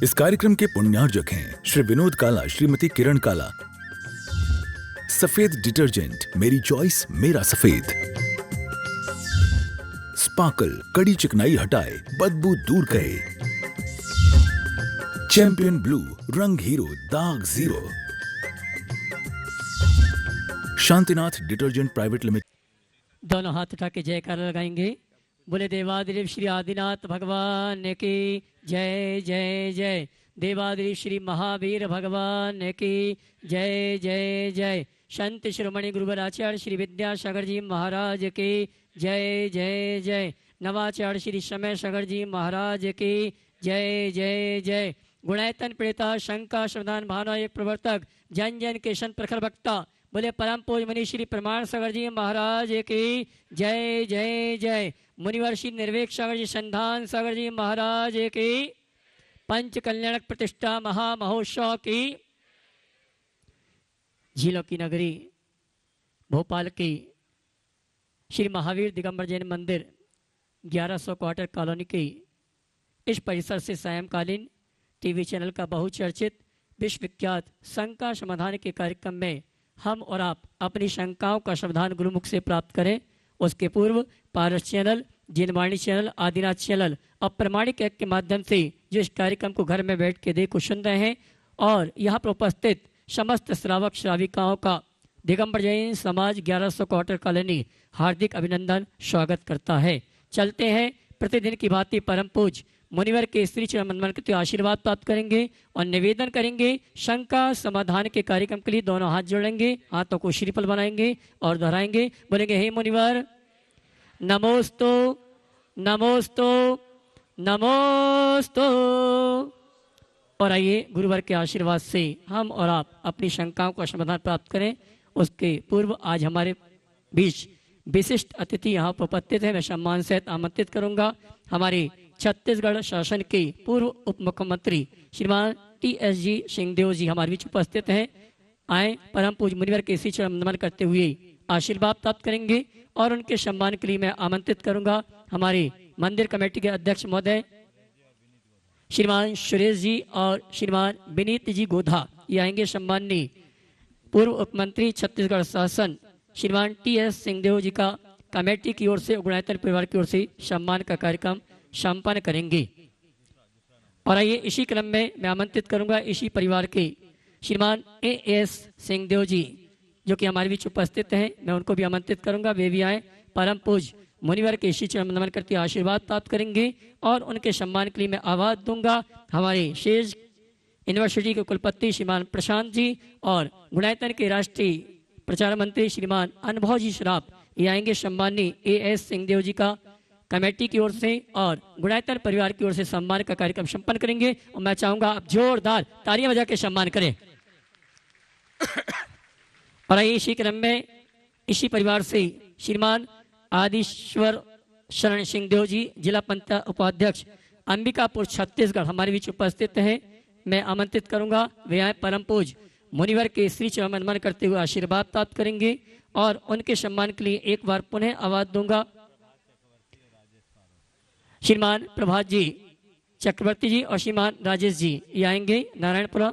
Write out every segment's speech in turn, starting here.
इस कार्यक्रम के पुण्यार्जक हैं श्री विनोद काला, श्रीमती किरण काला। सफेद डिटर्जेंट, मेरी चॉइस मेरा सफेद। स्पार्कल, कड़ी चिकनाई हटाए, बदबू दूर करे। चैंपियन ब्लू, रंग हीरो, दाग zero. Shantinath detergent private limited. दोनों हाथ उठा के जयकारा लगाएंगे। बोले देवादिदेव श्री आदिनाथ भगवान की जय जय जय। देवादिदेव श्री महावीर भगवान की जय जय जय। संत शिरोमणि गुरुवर आचार्य श्री विद्यासागर जी महाराज की जय जय जय। नवाचार्य श्री समय सागर जी महाराज की जय जय जय। गुणायतन प्रेता शंका श्रद्धान भावना एक प्रवर्तक, जन जन के संत प्रखर वक्ता, बोले परम पूज्य मुनि श्री प्रमाण सागर जी महाराज की जय जय जय। मुनिवर श्री निर्वेक सागर जी, संधान सागर जी महाराज की, पंच कल्याणक प्रतिष्ठा महामहोत्सव की। झीलों की नगरी भोपाल की श्री महावीर दिगंबर जैन मंदिर 1100 क्वार्टर कॉलोनी की इस परिसर से सायंकालीन टीवी चैनल का बहुचर्चित विश्वविख्यात शंका समाधान के कार्यक्रम में हम और आप अपनी शंकाओं का समाधान गुरुमुख से प्राप्त करें। उसके पूर्व पारस चैनल, जिनवाणी चैनल, आदिनाथ चैनल और प्रमाणिक ऐप के माध्यम से जो इस कार्यक्रम को घर में बैठ के देखो सुन रहे हैं, और यहाँ पर उपस्थित समस्त श्रावक श्राविकाओं का दिगंबर जैन समाज 1100 क्वार्टर कॉलोनी हार्दिक अभिनंदन स्वागत करता है। चलते हैं प्रतिदिन की भांति परम पूज मुनिवर के श्री चरण मनमन के आशीर्वाद प्राप्त करेंगे और निवेदन करेंगे। शंका समाधान के कार्यक्रम के लिए दोनों हाथ जोड़ेंगे, हाथों को श्रीफल बनाएंगे और दोहराएंगे। बोलेंगे हे मुनिवर नमोस्तु नमोस्तु नमोस्तु। और आइए गुरुवर के आशीर्वाद से हम और आप अपनी शंकाओं का समाधान प्राप्त करें। उसके पूर्व आज हमारे बीच विशिष्ट अतिथि यहाँ पर उपस्थित है। मैं सम्मान सहित आमंत्रित करूंगा हमारे छत्तीसगढ़ शासन के पूर्व उप मुख्यमंत्री श्रीमान TSG सिंहदेव जी हमारे बीच उपस्थित हैं। आए परम पूज्य मुनिवर के श्री चरण नमन करते हुए आशीर्वाद प्राप्त करेंगे। और उनके सम्मान के लिए मैं आमंत्रित करूंगा हमारे मंदिर कमेटी के अध्यक्ष महोदय श्रीमान सुरेश जी और श्रीमान विनीत जी गोधा। ये आएंगे। सम्माननीय पूर्व उप मंत्री छत्तीसगढ़ शासन श्रीमान TS सिंहदेव जी का कमेटी की ओर से, गुणायतन परिवार की ओर से सम्मान का कार्यक्रम संपन्न करेंगे। और आइए इसी क्रम में मैं आमंत्रित करूंगा इसी परिवार के श्रीमान AS सिंहदेव जी जो कि हमारे बीच उपस्थित हैं। मैं उनको भी आमंत्रित करूंगा, वे भी आए। परम पूज मुनिवर के इसी चरण नमन करते आशीर्वाद प्राप्त करेंगे और उनके सम्मान के लिए मैं आवाज दूंगा हमारे शेष यूनिवर्सिटी के कुलपति श्रीमान प्रशांत जी और गुणायतन के राष्ट्रीय प्रचार मंत्री श्रीमान अनुभव जी श्राप। ये आएंगे। सम्माननीय AS सिंहदेव जी का कमेटी की ओर से और गुणायतन परिवार की ओर से सम्मान का कार्यक्रम संपन्न करेंगे। और मैं चाहूंगा आप जोरदार तालियां बजा के सम्मान करें। और आइए इसी क्रम में इसी परिवार से श्रीमान आदिश्वर शरण सिंहदेव जी, जिला पंचायत उपाध्यक्ष अंबिकापुर छत्तीसगढ़ हमारे बीच उपस्थित हैं। मैं आमंत्रित करूंगा वे आए। परम पूज मुनिवर के श्री चरण नमन करते हुए आशीर्वाद प्राप्त करेंगे और उनके सम्मान के लिए एक बार पुनः आवाज दूंगा श्रीमान प्रभात जी चक्रवर्ती जी और श्रीमान राजेश जी। ये आएंगे नारायणपुरा।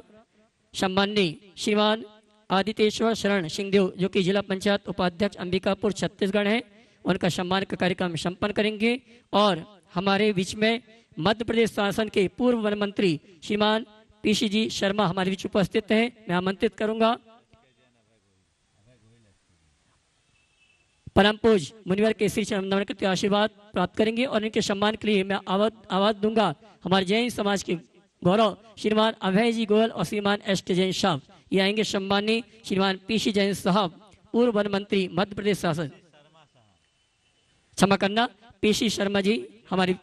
सम्माननीय श्रीमान आदितेश्वर शरण सिंहदेव जो कि जिला पंचायत उपाध्यक्ष अंबिकापुर छत्तीसगढ़ हैं, उनका सम्मान का कार्यक्रम संपन्न करेंगे। और हमारे बीच में मध्य प्रदेश शासन के पूर्व वन मंत्री श्रीमान PC जी शर्मा हमारे बीच उपस्थित हैं। मैं आमंत्रित करूंगा परम पूज मुनिवर के श्री चरण नमन करते आशीर्वाद प्राप्त करेंगे और इनके सम्मान के लिए मैं आवाज दूंगा हमारे जैन समाज के गौरव श्रीमान अभय जी गोयल और श्रीमान ST जैन साहब। ये आएंगे। सम्माननीय श्रीमान PC जैन साहब, पूर्व वन मंत्री मध्य प्रदेश शासन, क्षमा करना PC शर्मा जी हमारी।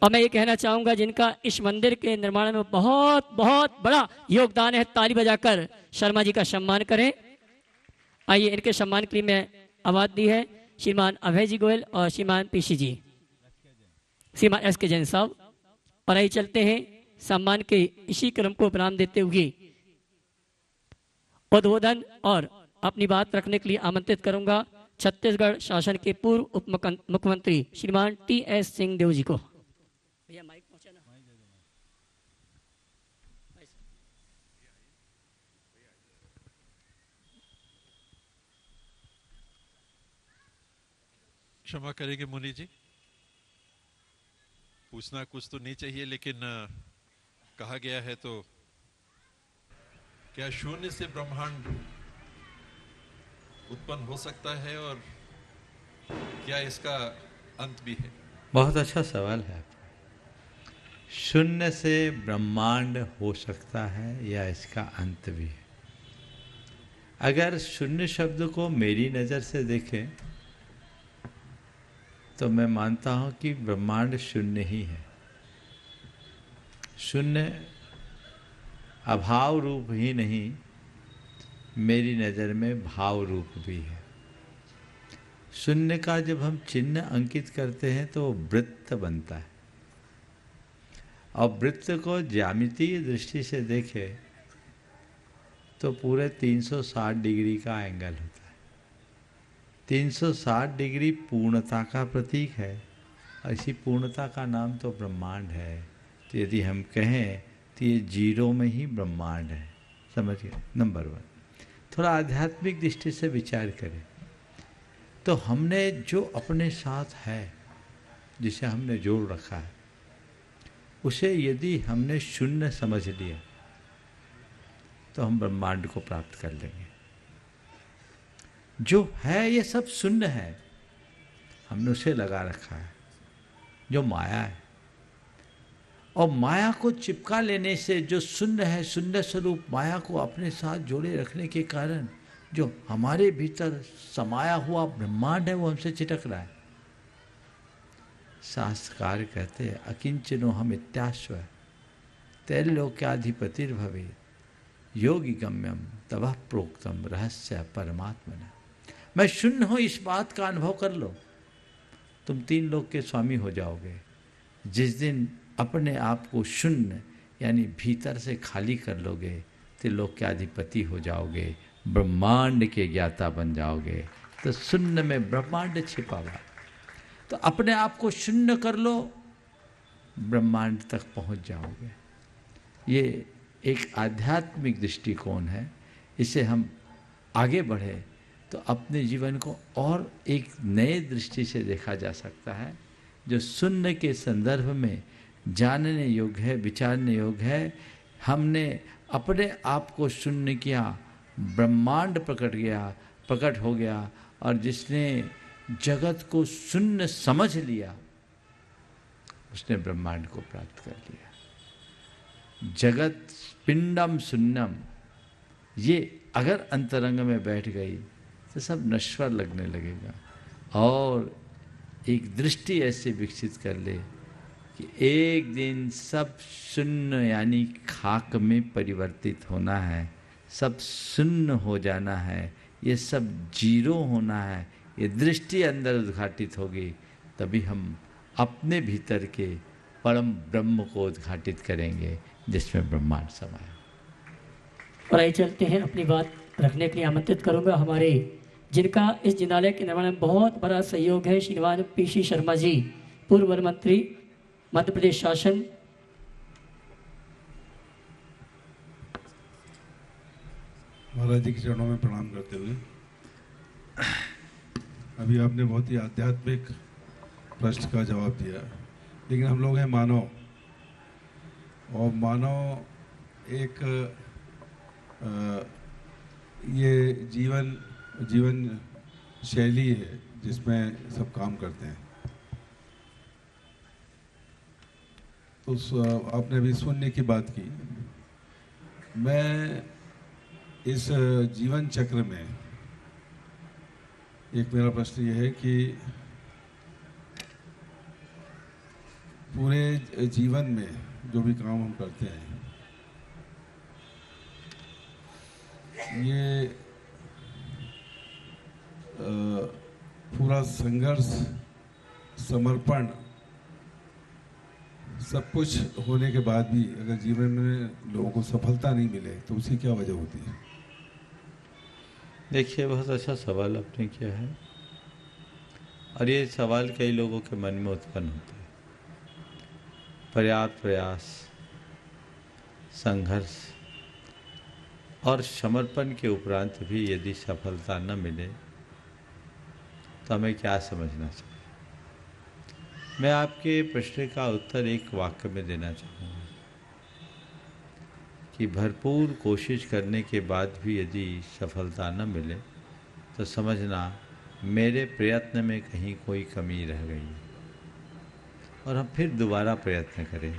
और मैं ये कहना चाहूंगा जिनका इस मंदिर के निर्माण में बहुत बहुत बड़ा योगदान है, ताली बजाकर शर्मा जी का सम्मान करें। आइए इनके सम्मान के लिए मैं आवाज दी है श्रीमान अभय जी गोयल और श्रीमान PC जी, श्रीमान SK जैन साहब। और आइए चलते हैं सम्मान के इसी क्रम को प्रणाम देते हुए उद्बोधन और अपनी बात रखने के लिए आमंत्रित करूंगा छत्तीसगढ़ शासन के पूर्व उप मुख्यमंत्री श्रीमान TS सिंहदेव जी को। भैया माइक पहुंचाना। क्षमा करेंगे मुनि जी, पूछना कुछ तो नहीं चाहिए, लेकिन कहा गया है तो क्या शून्य से ब्रह्मांड उत्पन्न हो सकता है, और क्या इसका अंत भी है? बहुत अच्छा सवाल है। शून्य से ब्रह्मांड हो सकता है या इसका अंत भी है? अगर शून्य शब्द को मेरी नज़र से देखें तो मैं मानता हूं कि ब्रह्मांड शून्य ही है। शून्य अभाव रूप ही नहीं, मेरी नज़र में भाव रूप भी है। शून्य का जब हम चिन्ह अंकित करते हैं तो वृत्त बनता है, और वृत्त को ज्यामितीय दृष्टि से देखें तो पूरे 360 डिग्री का एंगल होता है। 360 डिग्री पूर्णता का प्रतीक है, और इसी पूर्णता का नाम तो ब्रह्मांड है। तो यदि हम कहें तो ये जीरो में ही ब्रह्मांड है। समझ गए? नंबर 1। थोड़ा आध्यात्मिक दृष्टि से विचार करें तो हमने जो अपने साथ है, जिसे हमने जोड़ रखा है, उसे यदि हमने शून्य समझ लिया तो हम ब्रह्मांड को प्राप्त कर लेंगे। जो है ये सब शून्य है, हमने उसे लगा रखा है, जो माया है। और माया को चिपका लेने से जो शून्य है, शून्य स्वरूप माया को अपने साथ जोड़े रखने के कारण जो हमारे भीतर समाया हुआ ब्रह्मांड है वो हमसे चिटक रहा है। शास्त्रकार कहते हैं अकिंचनो हम इत्याश्व त्रैलोक्याधिपतिर्भवे योगी गम्यम तवः प्रोक्तम रहस्य परमात्मना। मैं शून्य हूं, इस बात का अनुभव कर लो, तुम 3 लोक के स्वामी हो जाओगे। जिस दिन अपने आप को शून्य यानी भीतर से खाली कर लोगे, त्रिलोक के अधिपति हो जाओगे, ब्रह्मांड के ज्ञाता बन जाओगे। तो शून्य में ब्रह्मांड छिपा हुआ। तो अपने आप को शून्य कर लो, ब्रह्मांड तक पहुंच जाओगे। ये एक आध्यात्मिक दृष्टिकोण है। इसे हम आगे बढ़े तो अपने जीवन को और एक नए दृष्टि से देखा जा सकता है, जो शून्य के संदर्भ में जानने योग्य है, विचारने योग्य है। हमने अपने आप को शून्य किया, ब्रह्मांड प्रकट हो गया, और जिसने जगत को शून्य समझ लिया उसने ब्रह्मांड को प्राप्त कर लिया। जगत पिंडम शून्यम, ये अगर अंतरंग में बैठ गई तो सब नश्वर लगने लगेगा। और एक दृष्टि ऐसे विकसित कर ले कि एक दिन सब शून्य यानी खाक में परिवर्तित होना है, सब शून्य हो जाना है, ये सब जीरो होना है। ये दृष्टि अंदर उद्घाटित होगी, तभी हम अपने भीतर के परम ब्रह्म को उद्घाटित करेंगे जिसमें ब्रह्मांड समाया। और आइए चलते हैं, अपनी बात रखने के लिए आमंत्रित करूंगा हमारे जिनका इस जिनालय के निर्माण में बहुत बड़ा सहयोग है, श्रीमान पीसी शर्मा जी, पूर्व वन मंत्री, मध्य प्रदेश शासन। महाराज जी के चरणों में प्रणाम करते हुए, अभी आपने बहुत ही आध्यात्मिक प्रश्न का जवाब दिया, लेकिन हम लोग हैं मानव, और मानव एक ये जीवन शैली है जिसमें सब काम करते हैं। तो आपने अभी शून्य की बात की। मैं इस जीवन चक्र में एक मेरा प्रश्न ये है कि पूरे जीवन में जो भी काम हम करते हैं, ये पूरा संघर्ष, समर्पण, सब कुछ होने के बाद भी अगर जीवन में लोगों को सफलता नहीं मिले तो उसकी क्या वजह होती है? देखिए, बहुत अच्छा सवाल आपने किया है, और ये सवाल कई लोगों के मन में उत्पन्न होता है। पर्याप्त प्रयास, संघर्ष और समर्पण के उपरांत भी यदि सफलता न मिले तो हमें क्या समझना चाहिए? मैं आपके प्रश्न का उत्तर एक वाक्य में देना चाहूँगा कि भरपूर कोशिश करने के बाद भी यदि सफलता न मिले तो समझना मेरे प्रयत्न में कहीं कोई कमी रह गई और हम फिर दोबारा प्रयत्न करें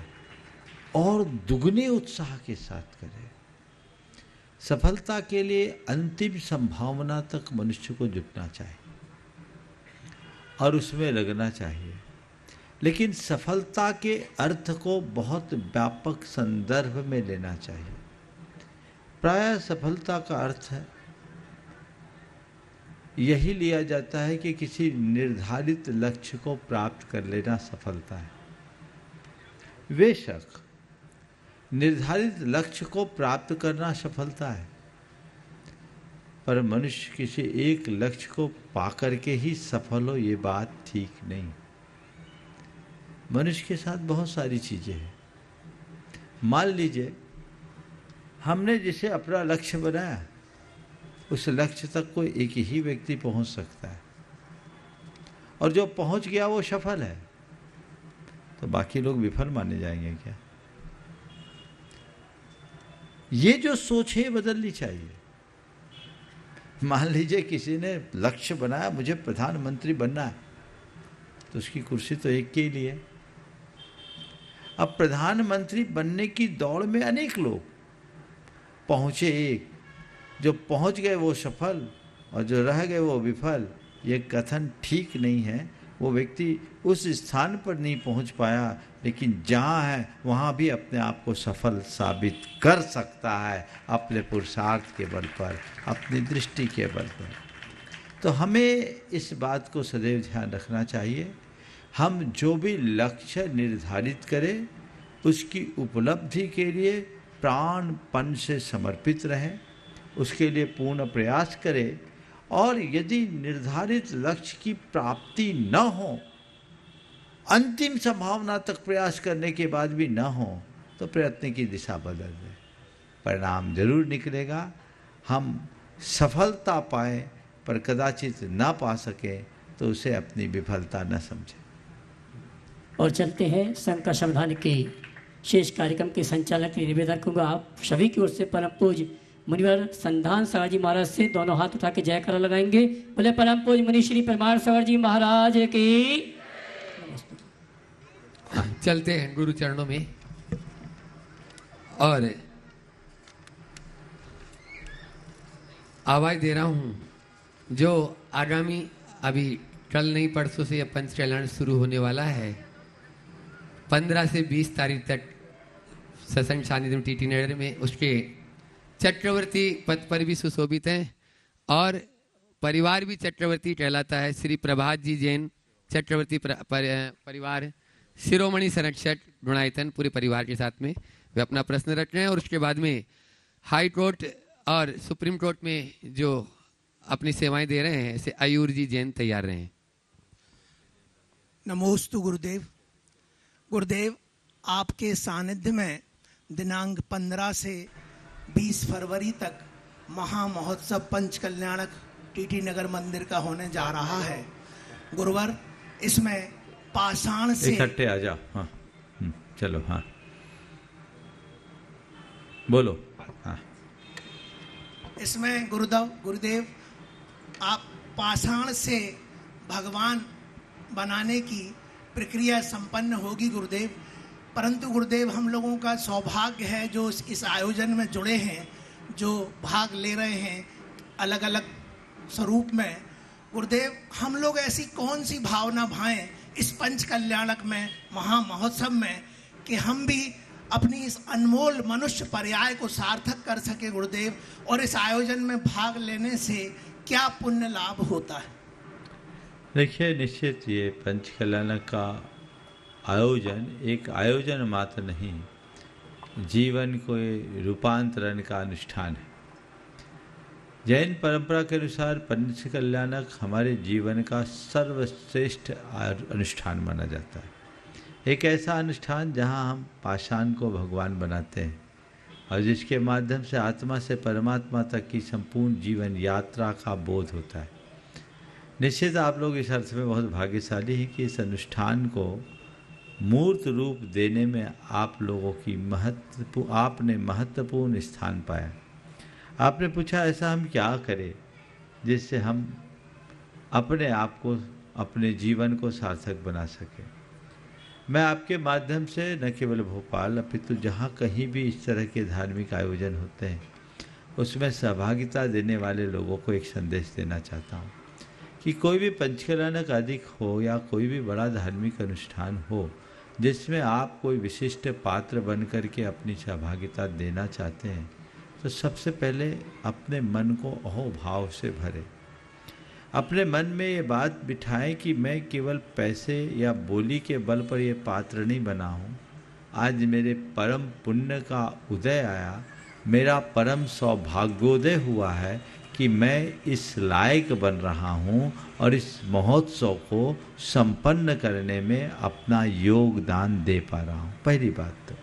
और दुगने उत्साह के साथ करें। सफलता के लिए अंतिम संभावना तक मनुष्य को जुटना चाहिए और उसमें लगना चाहिए, लेकिन सफलता के अर्थ को बहुत व्यापक संदर्भ में लेना चाहिए। प्रायः सफलता का अर्थ है यही लिया जाता है कि किसी निर्धारित लक्ष्य को प्राप्त कर लेना सफलता है। बेशक निर्धारित लक्ष्य को प्राप्त करना सफलता है, पर मनुष्य किसी एक लक्ष्य को पाकर के ही सफल हो ये बात ठीक नहीं। मनुष्य के साथ बहुत सारी चीज़ें हैं। मान लीजिए हमने जिसे अपना लक्ष्य बनाया उस लक्ष्य तक कोई एक ही व्यक्ति पहुंच सकता है और जो पहुंच गया वो सफल है, तो बाकी लोग विफल माने जाएंगे क्या? ये जो सोच है बदलनी चाहिए। मान लीजिए किसी ने लक्ष्य बनाया मुझे प्रधानमंत्री बनना है, तो उसकी कुर्सी तो एक के लिए। अब प्रधानमंत्री बनने की दौड़ में अनेक लोग पहुंचे एक, जो पहुंच गए वो सफल और जो रह गए वो विफल। ये कथन ठीक नहीं है। वो व्यक्ति उस स्थान पर नहीं पहुंच पाया, लेकिन जहाँ है वहाँ भी अपने आप को सफल साबित कर सकता है अपने पुरुषार्थ के बल पर, अपनी दृष्टि के बल पर। तो हमें इस बात को सदैव ध्यान रखना चाहिए, हम जो भी लक्ष्य निर्धारित करें उसकी उपलब्धि के लिए प्राणपण से समर्पित रहें, उसके लिए पूर्ण प्रयास करें, और यदि निर्धारित लक्ष्य की प्राप्ति न हो, अंतिम संभावना तक प्रयास करने के बाद भी न हो, तो प्रयत्न की दिशा बदल दें, परिणाम जरूर निकलेगा। हम सफलता पाए पर कदाचित ना पा सके तो उसे अपनी विफलता न समझें। और चलते हैं संघ का संविधान के शेष कार्यक्रम के संचालक के निवेदन करूँगा आप सभी की ओर से परम पूज्य मुनिवर संधान सागर जी महाराज से दोनों हाथ उठा के जयकारा लगाएंगे। बोले परम पूज्य मुनि श्री परमार सागर जी महाराज की। चलते हैं गुरु चरणों में और आवाज दे रहा हूँ जो आगामी अभी कल नहीं परसों से यह पंचकल्याण शुरू होने वाला है। 15 से 20 तारीख तक सत्संग सानिध्य टीटी नगर में उसके चक्रवर्ती पद पर भी सुशोभित हैं और परिवार भी चक्रवर्ती कहलाता है। श्री प्रभात जी जैन चक्रवर्ती परिवार शिरोमणि संरक्षक गुणायतन पूरे परिवार के साथ में वे अपना प्रश्न रख रहे हैं और उसके बाद में हाई कोर्ट और सुप्रीम कोर्ट में जो अपनी सेवाएं दे रहे हैं ऐसे आयूर जी जैन तैयार रहे हैं। नमोस्तु गुरुदेव। गुरुदेव आपके सानिध्य में दिनांक 15 से 20 फरवरी तक महामहोत्सव पंचकल्याणक टीटी नगर मंदिर का होने जा रहा है। गुरुवर इसमें पाषाण से इकट्ठे आ जाओ। हाँ चलो हाँ बोलो। हाँ इसमें गुरुदेव आप पाषाण से भगवान बनाने की प्रक्रिया संपन्न होगी गुरुदेव। परंतु गुरुदेव हम लोगों का सौभाग्य है जो इस आयोजन में जुड़े हैं, जो भाग ले रहे हैं अलग अलग स्वरूप में। गुरुदेव हम लोग ऐसी कौन सी भावना भाएं इस पंच कल्याणक में महामहोत्सव में कि हम भी अपनी इस अनमोल मनुष्य पर्याय को सार्थक कर सके गुरुदेव, और इस आयोजन में भाग लेने से क्या पुण्य लाभ होता है? देखिए निश्चित ये पंच कल्याणक का आयोजन एक आयोजन मात्र नहीं, जीवन को रूपांतरण का अनुष्ठान है। जैन परंपरा के अनुसार पंच कल्याणक हमारे जीवन का सर्वश्रेष्ठ अनुष्ठान माना जाता है। एक ऐसा अनुष्ठान जहां हम पाषाण को भगवान बनाते हैं और जिसके माध्यम से आत्मा से परमात्मा तक की संपूर्ण जीवन यात्रा का बोध होता है। निश्चित आप लोग इस अर्थ में बहुत भाग्यशाली हैं कि इस अनुष्ठान को मूर्त रूप देने में आप लोगों की आपने महत्वपूर्ण स्थान पाया। आपने पूछा ऐसा हम क्या करें जिससे हम अपने आप को, अपने जीवन को सार्थक बना सकें। मैं आपके माध्यम से न केवल भोपाल अपितु जहाँ कहीं भी इस तरह के धार्मिक आयोजन होते हैं उसमें सहभागिता देने वाले लोगों को एक संदेश देना चाहता हूँ कि कोई भी पंचकल्याणक आदि हो या कोई भी बड़ा धार्मिक अनुष्ठान हो जिसमें आप कोई विशिष्ट पात्र बन कर के अपनी सहभागिता देना चाहते हैं तो सबसे पहले अपने मन को अहोभाव से भरें। अपने मन में ये बात बिठाएं कि मैं केवल पैसे या बोली के बल पर ये पात्र नहीं बना हूँ। आज मेरे परम पुण्य का उदय आया, मेरा परम सौभाग्योदय हुआ है कि मैं इस लायक बन रहा हूँ और इस महोत्सव को संपन्न करने में अपना योगदान दे पा रहा हूँ। पहली बात तो।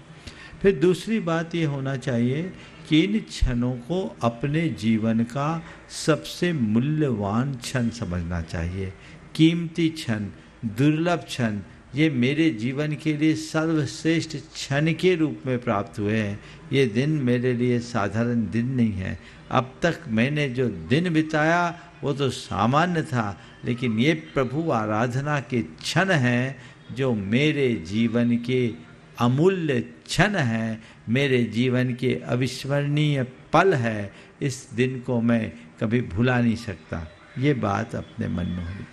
फिर दूसरी बात ये होना चाहिए कि इन क्षणों को अपने जीवन का सबसे मूल्यवान क्षण समझना चाहिए। कीमती क्षण, दुर्लभ क्षण, ये मेरे जीवन के लिए सर्वश्रेष्ठ क्षण के रूप में प्राप्त हुए हैं। ये दिन मेरे लिए साधारण दिन नहीं है। अब तक मैंने जो दिन बिताया वो तो सामान्य था, लेकिन ये प्रभु आराधना के क्षण हैं जो मेरे जीवन के अमूल्य क्षण हैं, मेरे जीवन के अविस्मरणीय पल है। इस दिन को मैं कभी भुला नहीं सकता। ये बात अपने मन में होगी।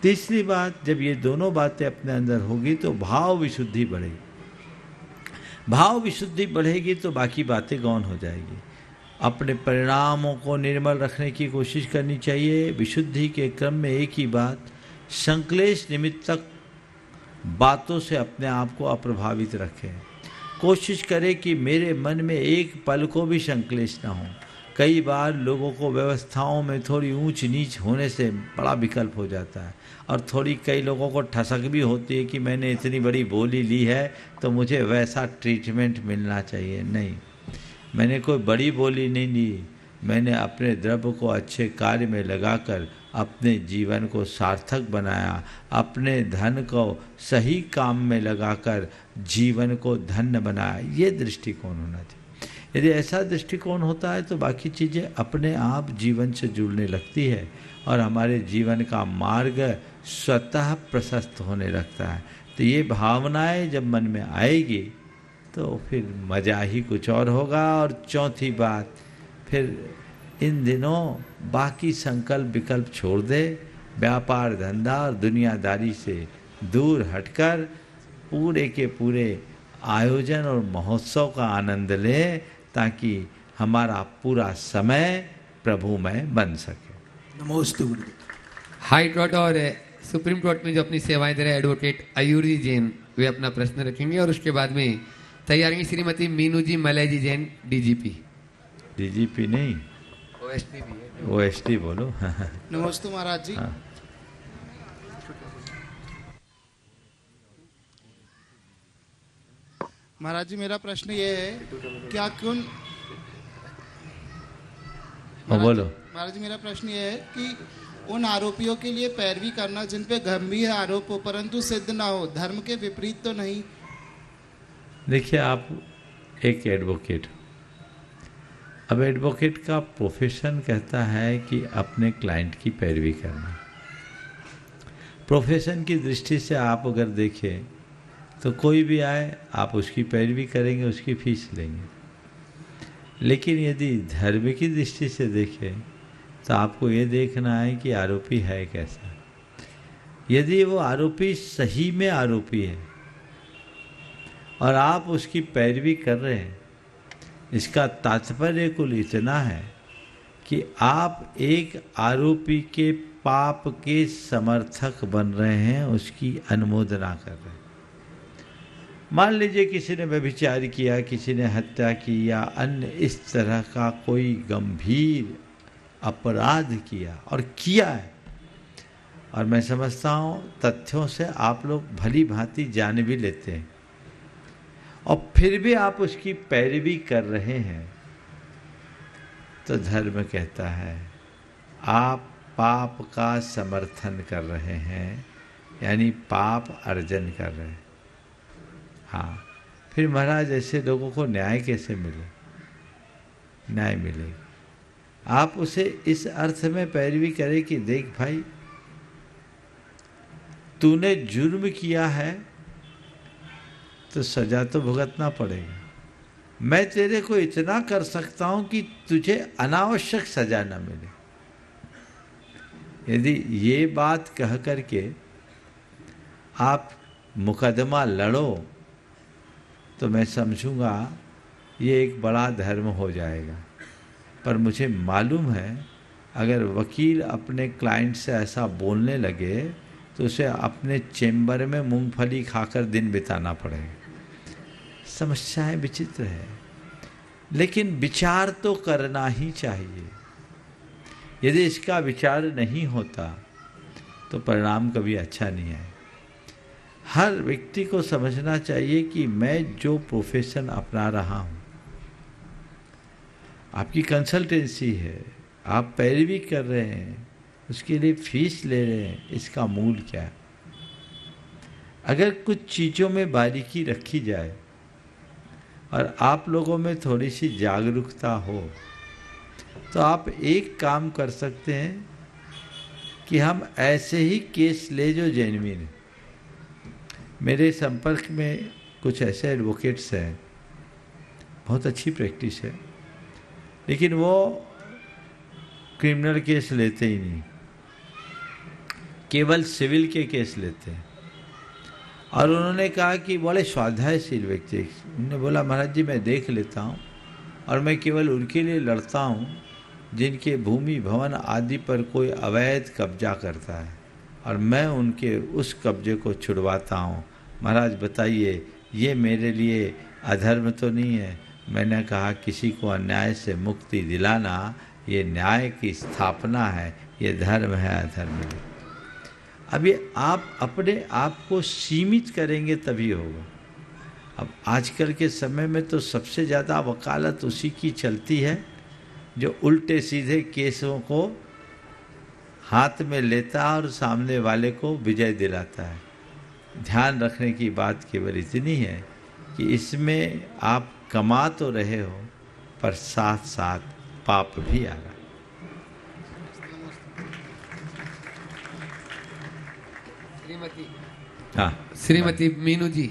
तीसरी बात, जब ये दोनों बातें अपने अंदर होगी तो भाव विशुद्धि बढ़ेगी। भाव विशुद्धि बढ़ेगी तो बाकी बातें गौण हो जाएगी। अपने परिणामों को निर्मल रखने की कोशिश करनी चाहिए। विशुद्धि के क्रम में एक ही बात, संक्लेश निमित्तक बातों से अपने आप को अप्रभावित रखें। कोशिश करें कि मेरे मन में एक पल को भी संक्लेश ना हो। कई बार लोगों को व्यवस्थाओं में थोड़ी ऊंच नीच होने से बड़ा विकल्प हो जाता है और थोड़ी कई लोगों को ठसक भी होती है कि मैंने इतनी बड़ी बोली ली है तो मुझे वैसा ट्रीटमेंट मिलना चाहिए। नहीं, मैंने कोई बड़ी बोली नहीं ली, मैंने अपने द्रव्य को अच्छे कार्य में लगाकर अपने जीवन को सार्थक बनाया, अपने धन को सही काम में लगाकर जीवन को धन्य बनाया। ये दृष्टिकोण होना चाहिए। यदि ऐसा दृष्टिकोण होता है तो बाकी चीज़ें अपने आप जीवन से जुड़ने लगती है और हमारे जीवन का मार्ग स्वतः प्रशस्त होने लगता है। तो ये भावनाएं जब मन में आएगी तो फिर मज़ा ही कुछ और होगा। और चौथी बात, फिर इन दिनों बाकी संकल्प विकल्प छोड़ दे, व्यापार धंधा और दुनियादारी से दूर हटकर पूरे के पूरे आयोजन और महोत्सव का आनंद ले ताकि हमारा पूरा समय प्रभुमय बन सके। नमोस्तु गुरुदेव। हाई कोर्ट और सुप्रीम कोर्ट में जो अपनी सेवाएं दे रहे एडवोकेट आयुर्जी जैन, वे अपना प्रश्न रखेंगे और उसके बाद में तैयारी श्रीमती मीनू जी मलय जी जैन, डीजीपी। डीजीपी नहीं, ओएसडी भी है। ओएसडी बोलो। नमस्ते महाराज जी। हाँ। महाराज जी, मेरा प्रश्न ये है, क्या क्यों बोलो। महाराज जी, मेरा प्रश्न ये है कि उन आरोपियों के लिए पैरवी करना जिन पे गंभीर आरोप हो परंतु सिद्ध ना हो, धर्म के विपरीत तो नहीं? देखिए, आप एक एडवोकेट, अब एडवोकेट का प्रोफेशन कहता है कि अपने क्लाइंट की पैरवी करना। प्रोफेशन की दृष्टि से आप अगर देखें तो कोई भी आए आप उसकी पैरवी करेंगे, उसकी फीस लेंगे। लेकिन यदि धर्म की दृष्टि से देखें तो आपको ये देखना है कि आरोपी है कैसा। यदि वो आरोपी सही में आरोपी है और आप उसकी पैरवी कर रहे हैं, इसका तात्पर्य कुल इतना है कि आप एक आरोपी के पाप के समर्थक बन रहे हैं, उसकी अनुमोदना कर रहे हैं। मान लीजिए किसी ने व्यभिचार किया, किसी ने हत्या की या अन्य इस तरह का कोई गंभीर अपराध किया और किया है, और मैं समझता हूँ तथ्यों से आप लोग भली भांति जान भी लेते हैं, और फिर भी आप उसकी पैरवी कर रहे हैं, तो धर्म कहता है आप पाप का समर्थन कर रहे हैं, यानी पाप अर्जन कर रहे हैं। हाँ, फिर महाराज ऐसे लोगों को न्याय कैसे मिले? न्याय मिले, आप उसे इस अर्थ में पैरवी करें कि देख भाई, तूने जुर्म किया है तो सजा तो भुगतना पड़ेगा। मैं तेरे को इतना कर सकता हूं कि तुझे अनावश्यक सजा न मिले। यदि ये बात कह करके आप मुकदमा लड़ो तो मैं समझूंगा ये एक बड़ा धर्म हो जाएगा। पर मुझे मालूम है अगर वकील अपने क्लाइंट से ऐसा बोलने लगे तो उसे अपने चेम्बर में मूंगफली खाकर दिन बिताना पड़ेगा। समस्याएं विचित्र है, लेकिन विचार तो करना ही चाहिए। यदि इसका विचार नहीं होता तो परिणाम कभी अच्छा नहीं आए। हर व्यक्ति को समझना चाहिए कि मैं जो प्रोफेशन अपना रहा हूँ, आपकी कंसल्टेंसी है, आप पैरवी कर रहे हैं, उसके लिए फीस ले रहे हैं, इसका मूल क्या है? अगर कुछ चीज़ों में बारीकी रखी जाए और आप लोगों में थोड़ी सी जागरूकता हो तो आप एक काम कर सकते हैं कि हम ऐसे ही केस ले जो जेन्युइन है। मेरे संपर्क में कुछ ऐसे एडवोकेट्स हैं, बहुत अच्छी प्रैक्टिस है, लेकिन वो क्रिमिनल केस लेते ही नहीं, केवल सिविल के केस लेते हैं। और उन्होंने कहा कि बड़े स्वाध्यायशील व्यक्ति, उन्होंने बोला महाराज जी मैं देख लेता हूँ और मैं केवल उनके लिए लड़ता हूँ जिनके भूमि भवन आदि पर कोई अवैध कब्जा करता है, और मैं उनके उस कब्जे को छुड़वाता हूँ। महाराज बताइए ये मेरे लिए अधर्म तो नहीं है? मैंने कहा किसी को अन्याय से मुक्ति दिलाना ये न्याय की स्थापना है, ये धर्म है, अधर्म नहीं। अब ये आप अपने आप को सीमित करेंगे तभी होगा। अब आजकल के समय में तो सबसे ज़्यादा वकालत उसी की चलती है जो उल्टे सीधे केसों को हाथ में लेता है और सामने वाले को विजय दिलाता है। ध्यान रखने की बात केवल इतनी है कि इसमें आप कमा तो रहे हो पर साथ साथ पाप भी आ रहा। श्रीमती मीनू जी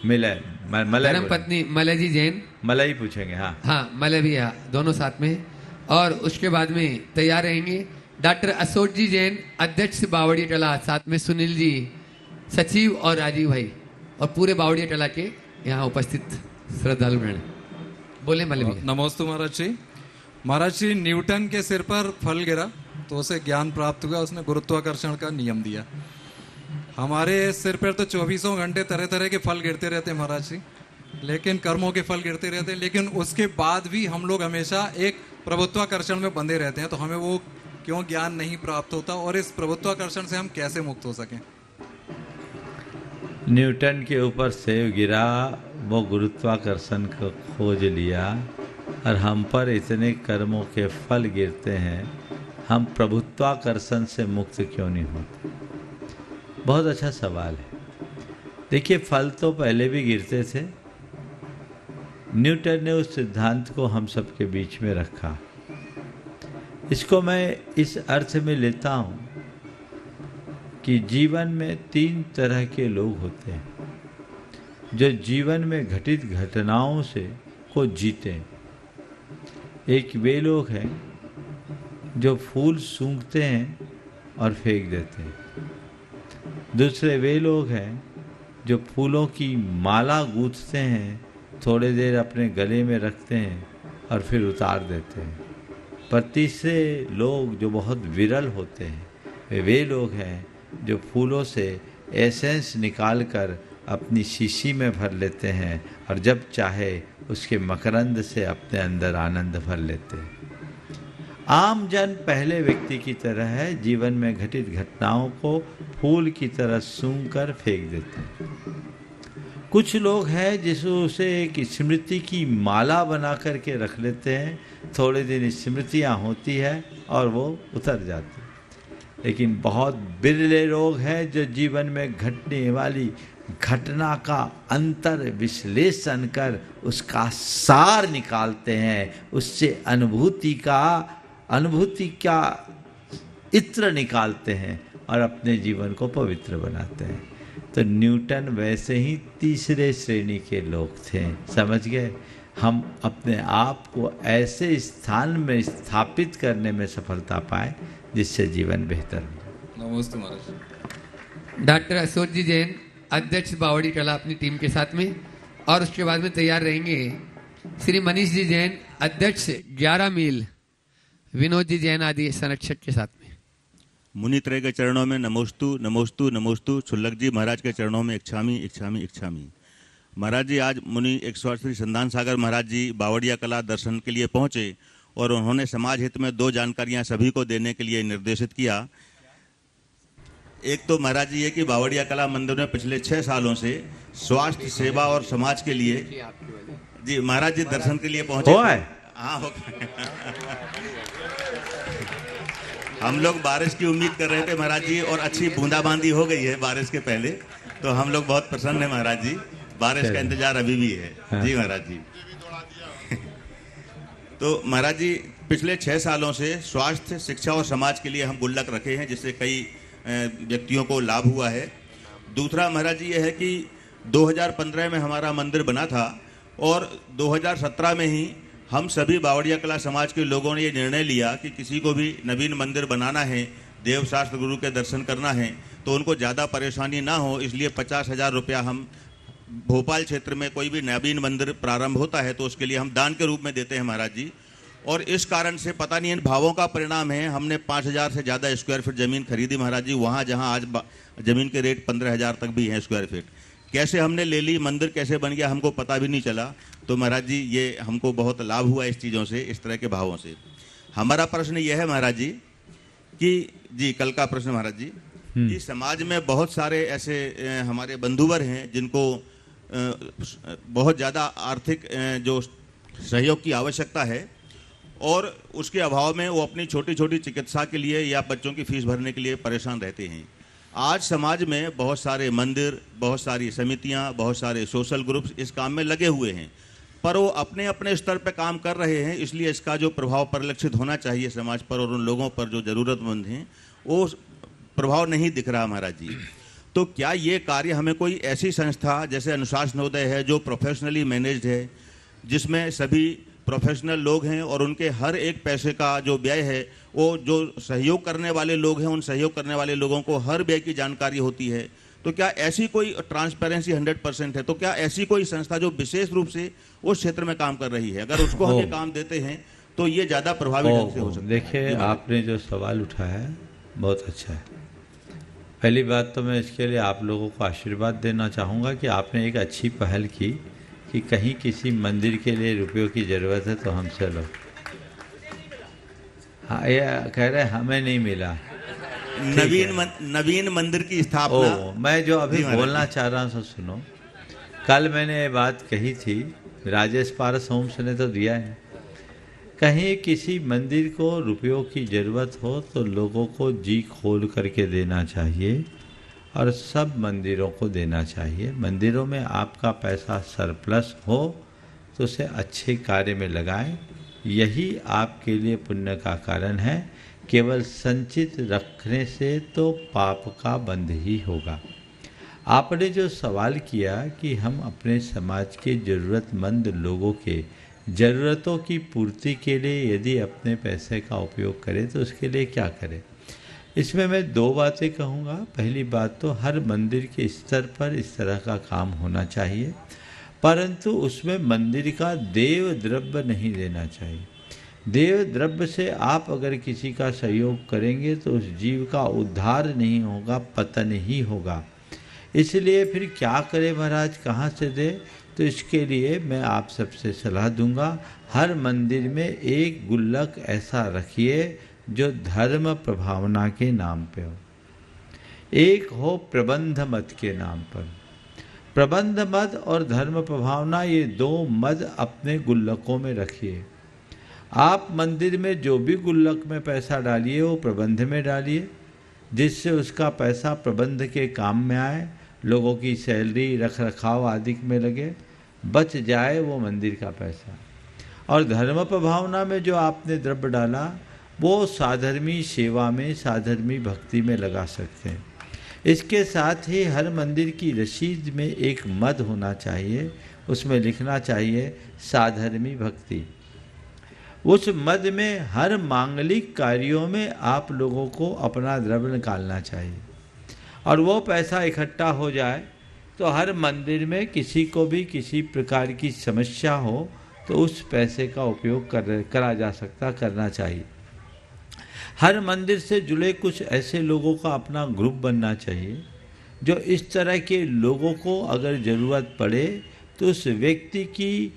मिले धर्म पत्नी मलय जी जैन, मलय ही पूछेंगे। हाँ मलय भी है, दोनों साथ में। और उसके बाद में तैयार रहेंगे डॉक्टर अशोक जी जैन, अध्यक्ष बावड़िया टला, साथ में सुनील जी सचिव और राजीव भाई, और पूरे बावड़िया टला के यहाँ उपस्थित श्रद्धालु गण बोले। मलय भी। नमोस्तु महाराज जी। महाराज जी, न्यूटन के सिर पर फल गिरा तो उसे ज्ञान प्राप्त हुआ, उसने गुरुत्वाकर्षण का नियम दिया। हमारे सिर पर तो 24 घंटे तरह तरह के फल गिरते रहते हैं महाराज जी, लेकिन कर्मों के फल गिरते रहते हैं, लेकिन उसके बाद भी हम लोग हमेशा एक प्रभुत्वाकर्षण में बंधे रहते हैं। तो हमें वो क्यों ज्ञान नहीं प्राप्त होता और इस प्रभुत्वाकर्षण से हम कैसे मुक्त हो सकें? न्यूटन के ऊपर सेब गिरा, वो गुरुत्वाकर्षण को खोज लिया, और हम पर इतने कर्मों के फल गिरते हैं, हम प्रभुत्वाकर्षण से मुक्त क्यों नहीं होते? बहुत अच्छा सवाल है। देखिए, फल तो पहले भी गिरते थे, न्यूटन ने उस सिद्धांत को हम सबके बीच में रखा। इसको मैं इस अर्थ में लेता हूँ कि जीवन में 3 तरह के लोग होते हैं जो जीवन में घटित घटनाओं से को जीते हैं। एक वे लोग हैं जो फूल सूंघते हैं और फेंक देते हैं। दूसरे वे लोग हैं जो फूलों की माला गूंथते हैं, थोड़ी देर अपने गले में रखते हैं और फिर उतार देते हैं। पर तीसरे लोग जो बहुत विरल होते हैं, वे लोग हैं जो फूलों से एसेंस निकाल कर अपनी शीशी में भर लेते हैं और जब चाहे उसके मकरंद से अपने अंदर आनंद भर लेते हैं। आम जन पहले व्यक्ति की तरह है, जीवन में घटित घटनाओं को फूल की तरह सूंघ कर फेंक देते हैं। कुछ लोग हैं जिसे उसे एक स्मृति की माला बना करके रख लेते हैं, थोड़े दिन स्मृतियाँ होती है और वो उतर जाती है। लेकिन बहुत बिरले लोग हैं जो जीवन में घटने वाली घटना का अंतर विश्लेषण कर उसका सार निकालते हैं, उससे अनुभूति का इत्र निकालते हैं और अपने जीवन को पवित्र बनाते हैं। तो न्यूटन वैसे ही तीसरे श्रेणी के लोग थे, समझ गए। हम अपने आप को ऐसे स्थान में स्थापित करने में सफलता पाए जिससे जीवन बेहतर हो। नमस्ते महाराज। डॉक्टर अशोक जी जैन, अध्यक्ष बावड़ी कला अपनी टीम के साथ में, और उसके बाद में तैयार रहेंगे श्री मनीष जी जैन, अध्यक्ष 11 मील, विनोद जी जैन आदि संरक्षक के साथ में। मुनित्रय के चरणों में नमोस्तु नमोस्तु नमोस्तु। छुल्लक जी महाराज के चरणों में इच्छामी इच्छामी इच्छामी। महाराज जी, आज मुनि 108 श्री संधान सागर महाराज जी बावड़िया कला दर्शन के लिए पहुंचे और उन्होंने समाज हित में 2 जानकारियां सभी को देने के लिए निर्देशित किया। एक तो महाराज जी ये कि बावड़िया कला मंदिर में पिछले 6 सालों से स्वास्थ्य सेवा और समाज के लिए जी महाराज जी दर्शन के लिए पहुंचे। हाँ, हो हम लोग बारिश की उम्मीद कर रहे थे महाराज जी, और अच्छी बूंदाबांदी हो गई है बारिश के पहले, तो हम लोग बहुत प्रसन्न है महाराज जी। बारिश का इंतजार अभी भी है। हाँ। जी महाराज जी। तो महाराज जी पिछले 6 सालों से स्वास्थ्य, शिक्षा और समाज के लिए हम गुल्लक रखे हैं, जिससे कई व्यक्तियों को लाभ हुआ है। दूसरा महाराज जी ये है कि 2015 में हमारा मंदिर बना था और 2017 में ही हम सभी बावड़िया कला समाज के लोगों ने ये निर्णय लिया कि किसी को भी नवीन मंदिर बनाना है, देव शास्त्र गुरु के दर्शन करना है, तो उनको ज़्यादा परेशानी ना हो, इसलिए 50,000 रुपया हम भोपाल क्षेत्र में कोई भी नवीन मंदिर प्रारंभ होता है तो उसके लिए हम दान के रूप में देते हैं महाराज जी। और इस कारण से पता नहीं इन भावों का परिणाम है, हमने 5,000 से ज़्यादा स्क्वायर फीट ज़मीन खरीदी महाराज जी, वहाँ जहाँ आज ज़मीन के रेट 15,000 तक भी हैं स्क्वायर फीट। कैसे हमने ले ली, मंदिर कैसे बन गया, हमको पता भी नहीं चला। तो महाराज जी ये हमको बहुत लाभ हुआ इस चीज़ों से, इस तरह के भावों से। हमारा प्रश्न ये है महाराज जी कि जी कल का प्रश्न महाराज जी कि समाज में बहुत सारे ऐसे हमारे बंधुवर हैं जिनको बहुत ज़्यादा आर्थिक जो सहयोग की आवश्यकता है, और उसके अभाव में वो अपनी छोटी छोटी चिकित्सा के लिए या बच्चों की फीस भरने के लिए परेशान रहते हैं। आज समाज में बहुत सारे मंदिर, बहुत सारी समितियां, बहुत सारे सोशल ग्रुप्स इस काम में लगे हुए हैं, पर वो अपने अपने स्तर पर काम कर रहे हैं, इसलिए इसका जो प्रभाव परिलक्षित होना चाहिए समाज पर और उन लोगों पर जो ज़रूरतमंद हैं, वो प्रभाव नहीं दिख रहा महाराज जी। तो क्या ये कार्य हमें कोई ऐसी संस्था जैसे अनुशासनोदय है जो प्रोफेशनली मैनेज्ड है, जिसमें सभी प्रोफेशनल लोग हैं और उनके हर एक पैसे का जो व्यय है वो जो सहयोग करने वाले लोग हैं उन सहयोग करने वाले लोगों को हर व्यय की जानकारी होती है, तो क्या ऐसी कोई ट्रांसपेरेंसी 100% है? तो क्या ऐसी कोई संस्था जो विशेष रूप से उस क्षेत्र में काम कर रही है, अगर उसको हम ये काम देते हैं तो ये ज़्यादा प्रभावी ढंग से हो सकता है? देखिए, आपने जो सवाल उठाया है बहुत अच्छा है। पहली बात तो मैं इसके लिए आप लोगों को आशीर्वाद देना चाहूँगा कि आपने एक अच्छी पहल की कि कहीं किसी मंदिर के लिए रुपयों की ज़रूरत है तो हमसे लो। हाँ, ये कह रहे हमें नहीं मिला। नवीन मंदिर की स्थापना। मैं जो अभी बोलना चाह रहा हूँ सुनो। कल मैंने ये बात कही थी, राजेश पारस होम्स ने तो दिया है, कहीं किसी मंदिर को रुपयों की ज़रूरत हो तो लोगों को जी खोल करके देना चाहिए और सब मंदिरों को देना चाहिए। मंदिरों में आपका पैसा सरप्लस हो तो उसे अच्छे कार्य में लगाएं, यही आपके लिए पुण्य का कारण है। केवल संचित रखने से तो पाप का बंध ही होगा। आपने जो सवाल किया कि हम अपने समाज के ज़रूरतमंद लोगों के ज़रूरतों की पूर्ति के लिए यदि अपने पैसे का उपयोग करें तो उसके लिए क्या करें, इसमें मैं 2 बातें कहूँगा। पहली बात तो हर मंदिर के स्तर पर इस तरह का काम होना चाहिए, परंतु उसमें मंदिर का देव द्रव्य नहीं देना चाहिए। देव द्रव्य से आप अगर किसी का सहयोग करेंगे तो उस जीव का उद्धार नहीं होगा, पतन ही होगा। इसलिए फिर क्या करें महाराज, कहाँ से दे? तो इसके लिए मैं आप सबसे सलाह दूंगा, हर मंदिर में एक गुल्लक ऐसा रखिए जो धर्म प्रभावना के नाम पे हो, एक हो प्रबंध मत के नाम पर। प्रबंध मत और धर्म प्रभावना, ये 2 मद अपने गुल्लकों में रखिए। आप मंदिर में जो भी गुल्लक में पैसा डालिए वो प्रबंध में डालिए, जिससे उसका पैसा प्रबंध के काम में आए, लोगों की सैलरी रख रखाव आदि में लगे, बच जाए वो मंदिर का पैसा। और धर्म भावना में जो आपने द्रव्य डाला वो साधर्मी सेवा में, साधर्मी भक्ति में लगा सकते हैं। इसके साथ ही हर मंदिर की रसीद में एक मद होना चाहिए, उसमें लिखना चाहिए साधर्मी भक्ति। उस मद में हर मांगलिक कार्यों में आप लोगों को अपना द्रव्य निकालना चाहिए, और वो पैसा इकट्ठा हो जाए तो हर मंदिर में किसी को भी किसी प्रकार की समस्या हो तो उस पैसे का उपयोग करा जा सकता, करना चाहिए। हर मंदिर से जुड़े कुछ ऐसे लोगों का अपना ग्रुप बनना चाहिए जो इस तरह के लोगों को अगर ज़रूरत पड़े तो उस व्यक्ति की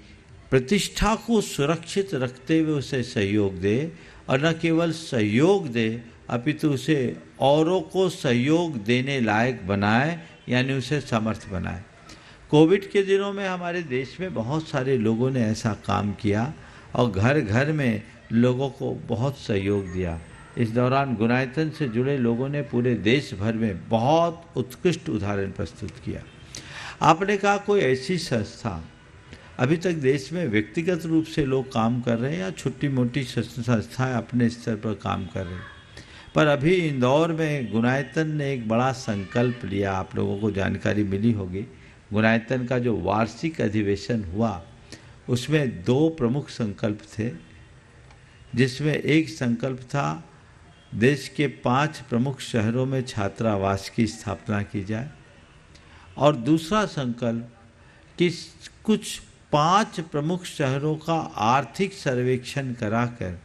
प्रतिष्ठा को सुरक्षित रखते हुए उसे सहयोग दे, और न केवल सहयोग दे अपितु उसे औरों को सहयोग देने लायक बनाए, यानी उसे समर्थ बनाए। कोविड के दिनों में हमारे देश में बहुत सारे लोगों ने ऐसा काम किया और घर घर में लोगों को बहुत सहयोग दिया। इस दौरान गुणायतन से जुड़े लोगों ने पूरे देश भर में बहुत उत्कृष्ट उदाहरण प्रस्तुत किया। आपने कहा कोई ऐसी संस्था, अभी तक देश में व्यक्तिगत रूप से लोग काम कर रहे हैं या छोटी मोटी संस्थाएं अपने स्तर पर काम कर रहे हैं, पर अभी इंदौर में गुणायतन ने एक बड़ा संकल्प लिया। आप लोगों को जानकारी मिली होगी, गुणायतन का जो वार्षिक अधिवेशन हुआ उसमें 2 प्रमुख संकल्प थे, जिसमें एक संकल्प था देश के 5 प्रमुख शहरों में छात्रावास की स्थापना की जाए, और दूसरा संकल्प कि कुछ 5 प्रमुख शहरों का आर्थिक सर्वेक्षण कराकर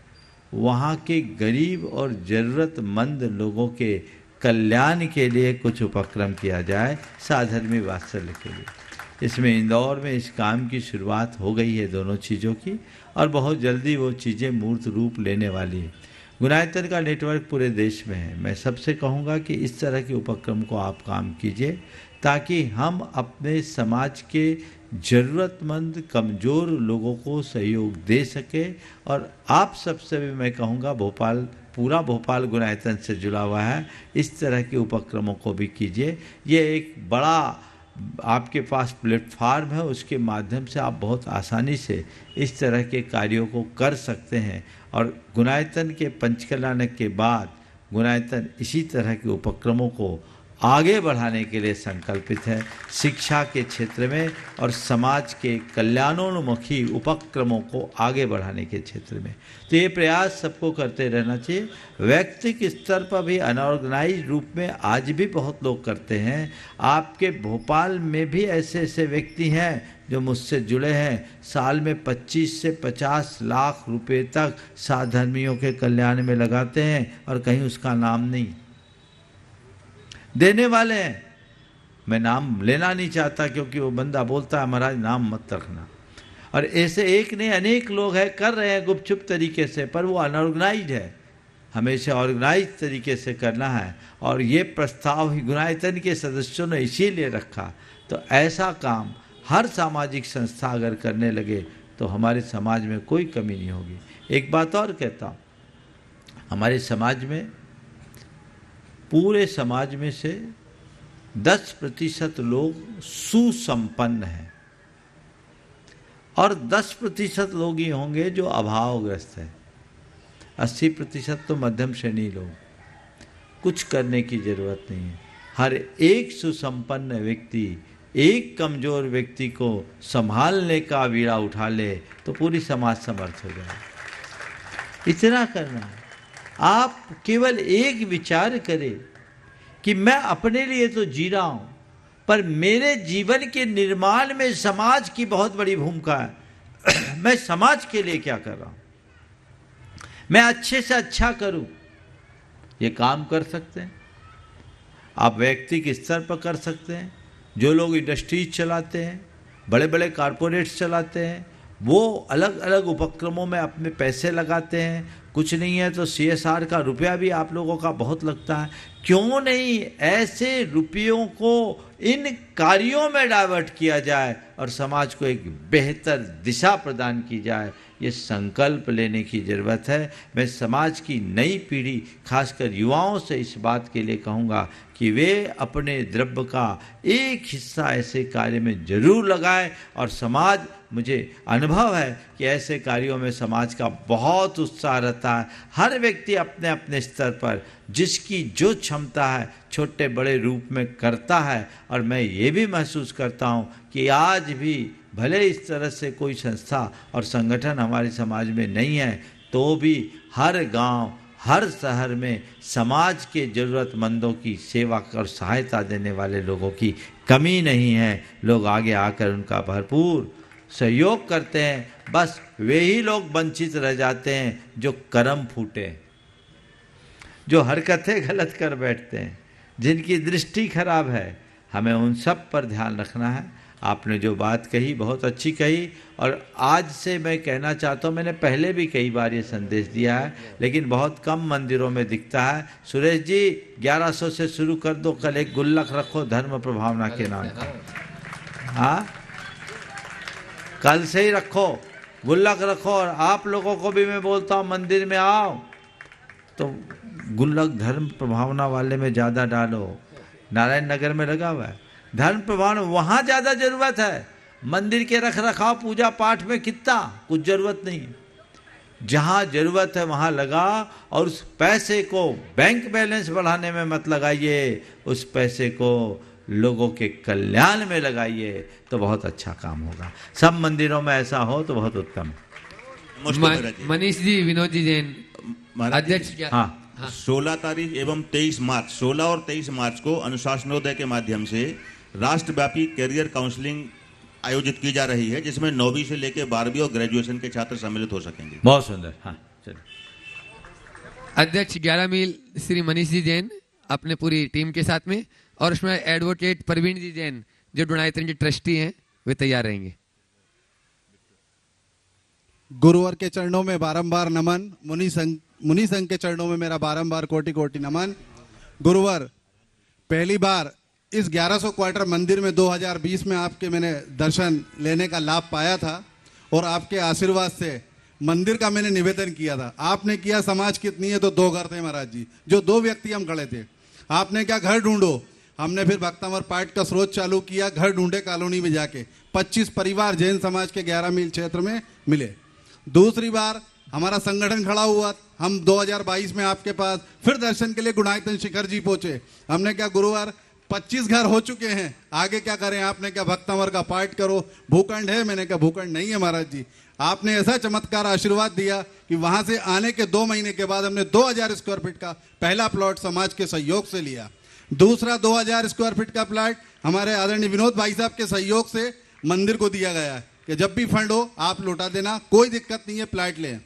वहाँ के गरीब और ज़रूरतमंद लोगों के कल्याण के लिए कुछ उपक्रम किया जाए, साधर्मी वात्सल्य के लिए। इसमें इंदौर में इस काम की शुरुआत हो गई है, दोनों चीज़ों की, और बहुत जल्दी वो चीज़ें मूर्त रूप लेने वाली है। गुणायतन का नेटवर्क पूरे देश में है। मैं सबसे कहूँगा कि इस तरह के उपक्रम को आप काम कीजिए ताकि हम अपने समाज के ज़रूरतमंद कमज़ोर लोगों को सहयोग दे सके। और आप सबसे भी मैं कहूँगा, पूरा भोपाल गुणायतन से जुड़ा हुआ है, इस तरह के उपक्रमों को भी कीजिए। ये एक बड़ा आपके पास प्लेटफार्म है, उसके माध्यम से आप बहुत आसानी से इस तरह के कार्यों को कर सकते हैं। और गुणायतन के पंचकल्याणक के बाद गुणायतन इसी तरह के उपक्रमों को आगे बढ़ाने के लिए संकल्पित है, शिक्षा के क्षेत्र में और समाज के कल्याणोन्मुखी उपक्रमों को आगे बढ़ाने के क्षेत्र में। तो ये प्रयास सबको करते रहना चाहिए। व्यक्तिगत स्तर पर भी अनऑर्गेनाइज रूप में आज भी बहुत लोग करते हैं। आपके भोपाल में भी ऐसे ऐसे व्यक्ति हैं जो मुझसे जुड़े हैं, साल में 25 से 50 लाख रुपए तक साधर्मियों के कल्याण में लगाते हैं और कहीं उसका नाम नहीं देने वाले हैं। मैं नाम लेना नहीं चाहता क्योंकि वो बंदा बोलता है महाराज नाम मत रखना, और ऐसे एक नहीं अनेक लोग हैं कर रहे हैं गुपचुप तरीके से, पर वो अनऑर्गेनाइज्ड है। हमेशा ऑर्गेनाइज तरीके से करना है, और ये प्रस्ताव ही गुणायतन के सदस्यों ने इसीलिए रखा। तो ऐसा काम हर सामाजिक संस्था अगर करने लगे तो हमारे समाज में कोई कमी नहीं होगी। एक बात और कहता हूँ, हमारे समाज में, पूरे समाज में से 10% लोग सुसंपन्न हैं और 10% लोग ही होंगे जो अभावग्रस्त हैं। 80% तो मध्यम श्रेणी लोग। कुछ करने की जरूरत नहीं है। हर एक सुसंपन्न व्यक्ति एक कमजोर व्यक्ति को संभालने का बीड़ा उठा ले तो पूरी समाज समर्थ हो जाए। इतना करना है। आप केवल एक विचार करें कि मैं अपने लिए तो जी रहा हूं, पर मेरे जीवन के निर्माण में समाज की बहुत बड़ी भूमिका है। मैं समाज के लिए क्या कर रहा हूं, मैं अच्छे से अच्छा करूं। ये काम कर सकते हैं आप, व्यक्तिगत स्तर पर कर सकते हैं। जो लोग इंडस्ट्रीज चलाते हैं, बड़े बड़े कारपोरेट्स चलाते हैं, वो अलग अलग उपक्रमों में अपने पैसे लगाते हैं। कुछ नहीं है तो CSR का रुपया भी आप लोगों का बहुत लगता है। क्यों नहीं ऐसे रुपयों को इन कार्यों में डाइवर्ट किया जाए और समाज को एक बेहतर दिशा प्रदान की जाए, ये संकल्प लेने की ज़रूरत है। मैं समाज की नई पीढ़ी खासकर युवाओं से इस बात के लिए कहूँगा कि वे अपने द्रव्य का एक हिस्सा ऐसे कार्य में जरूर लगाएं। और समाज, मुझे अनुभव है कि ऐसे कार्यों में समाज का बहुत उत्साह रहता है। हर व्यक्ति अपने अपने स्तर पर जिसकी जो क्षमता है छोटे बड़े रूप में करता है। और मैं ये भी महसूस करता हूँ कि आज भी भले इस तरह से कोई संस्था और संगठन हमारे समाज में नहीं है, तो भी हर गांव, हर शहर में समाज के ज़रूरतमंदों की सेवा और सहायता देने वाले लोगों की कमी नहीं है। लोग आगे आकर उनका भरपूर सहयोग करते हैं। बस वे ही लोग वंचित रह जाते हैं जो कर्म फूटे, जो हरकतें गलत कर बैठते हैं, जिनकी दृष्टि खराब है। हमें उन सब पर ध्यान रखना है। आपने जो बात कही बहुत अच्छी कही, और आज से मैं कहना चाहता हूँ, मैंने पहले भी कई बार ये संदेश दिया है लेकिन बहुत कम मंदिरों में दिखता है। सुरेश जी 1100 से शुरू कर दो, कल एक गुल्लक रखो धर्म प्रभावना के नाम का। हाँ, कल से ही रखो, गुल्लक रखो। और आप लोगों को भी मैं बोलता हूँ, मंदिर में आओ तो गुल्लक धर्म प्रभावना वाले में ज़्यादा डालो। नारायण नगर में लगा हुआ है धर्म प्रभावना, वहाँ ज़्यादा ज़रूरत है। मंदिर के रख रखाव पूजा पाठ में कितना कुछ ज़रूरत नहीं है। जहाँ ज़रूरत है वहाँ लगा, और उस पैसे को बैंक बैलेंस बढ़ाने में मत लगाइए, उस पैसे को लोगों के कल्याण में लगाइए, तो बहुत अच्छा काम होगा। सब मंदिरों में ऐसा हो तो बहुत उत्तम। मनीष जी, विनोद जी जैन अध्यक्ष। हाँ, 16 तारीख एवं 23 मार्च 16 और 23 मार्च को अनुशासनोदय के माध्यम से राष्ट्रव्यापी कैरियर काउंसलिंग आयोजित की जा रही है, जिसमें 9वीं से लेकर 12वीं और ग्रेजुएशन के छात्र सम्मिलित हो सकेंगे। बहुत सुंदर। हाँ, चलिए। अध्यक्ष 11 मील श्री मनीष जी जैन अपने पूरी टीम के साथ में, और उसमें एडवोकेट प्रवीण जी जैन जो डुनायतन जी ट्रस्टी हैं, वे तैयार रहेंगे। गुरुवर के चरणों में बारंबार नमन, मुनि संघ के चरणों में मेरा बारंबार कोटि कोटि नमन। गुरुवर, पहली बार इस 1100 क्वार्टर मंदिर में 2020 में आपके मैंने दर्शन लेने का लाभ पाया था, और आपके आशीर्वाद से मंदिर का मैंने निवेदन किया था। आपने किया समाज कितनी है, तो 2 घर थे महाराज जी, जो 2 व्यक्ति हम खड़े थे। आपने क्या, घर ढूंढो। हमने फिर भक्तामर पाठ का स्रोत चालू किया, घर ढूंढे कॉलोनी में जाके 25 परिवार जैन समाज के 11 मील क्षेत्र में मिले। दूसरी बार हमारा संगठन खड़ा हुआ, हम 2022 में आपके पास फिर दर्शन के लिए गुणायतन शिखर जी पहुंचे। हमने क्या, गुरुवार 25 घर हो चुके हैं, आगे क्या करें। आपने क्या, भक्तामर का पाठ करो। भूखंड है, मैंने कहा भूखंड नहीं है महाराज जी। आपने ऐसा चमत्कार आशीर्वाद दिया कि वहां से आने के 2 महीने के बाद हमने 2000 स्क्वायर फीट का पहला प्लॉट समाज के सहयोग से लिया। दूसरा 2000 स्क्वायर फीट का प्लॉट हमारे आदरणीय विनोद भाई साहब के सहयोग से मंदिर को दिया गया है कि जब भी फंड हो आप लौटा देना, कोई दिक्कत नहीं है, प्लॉट लें।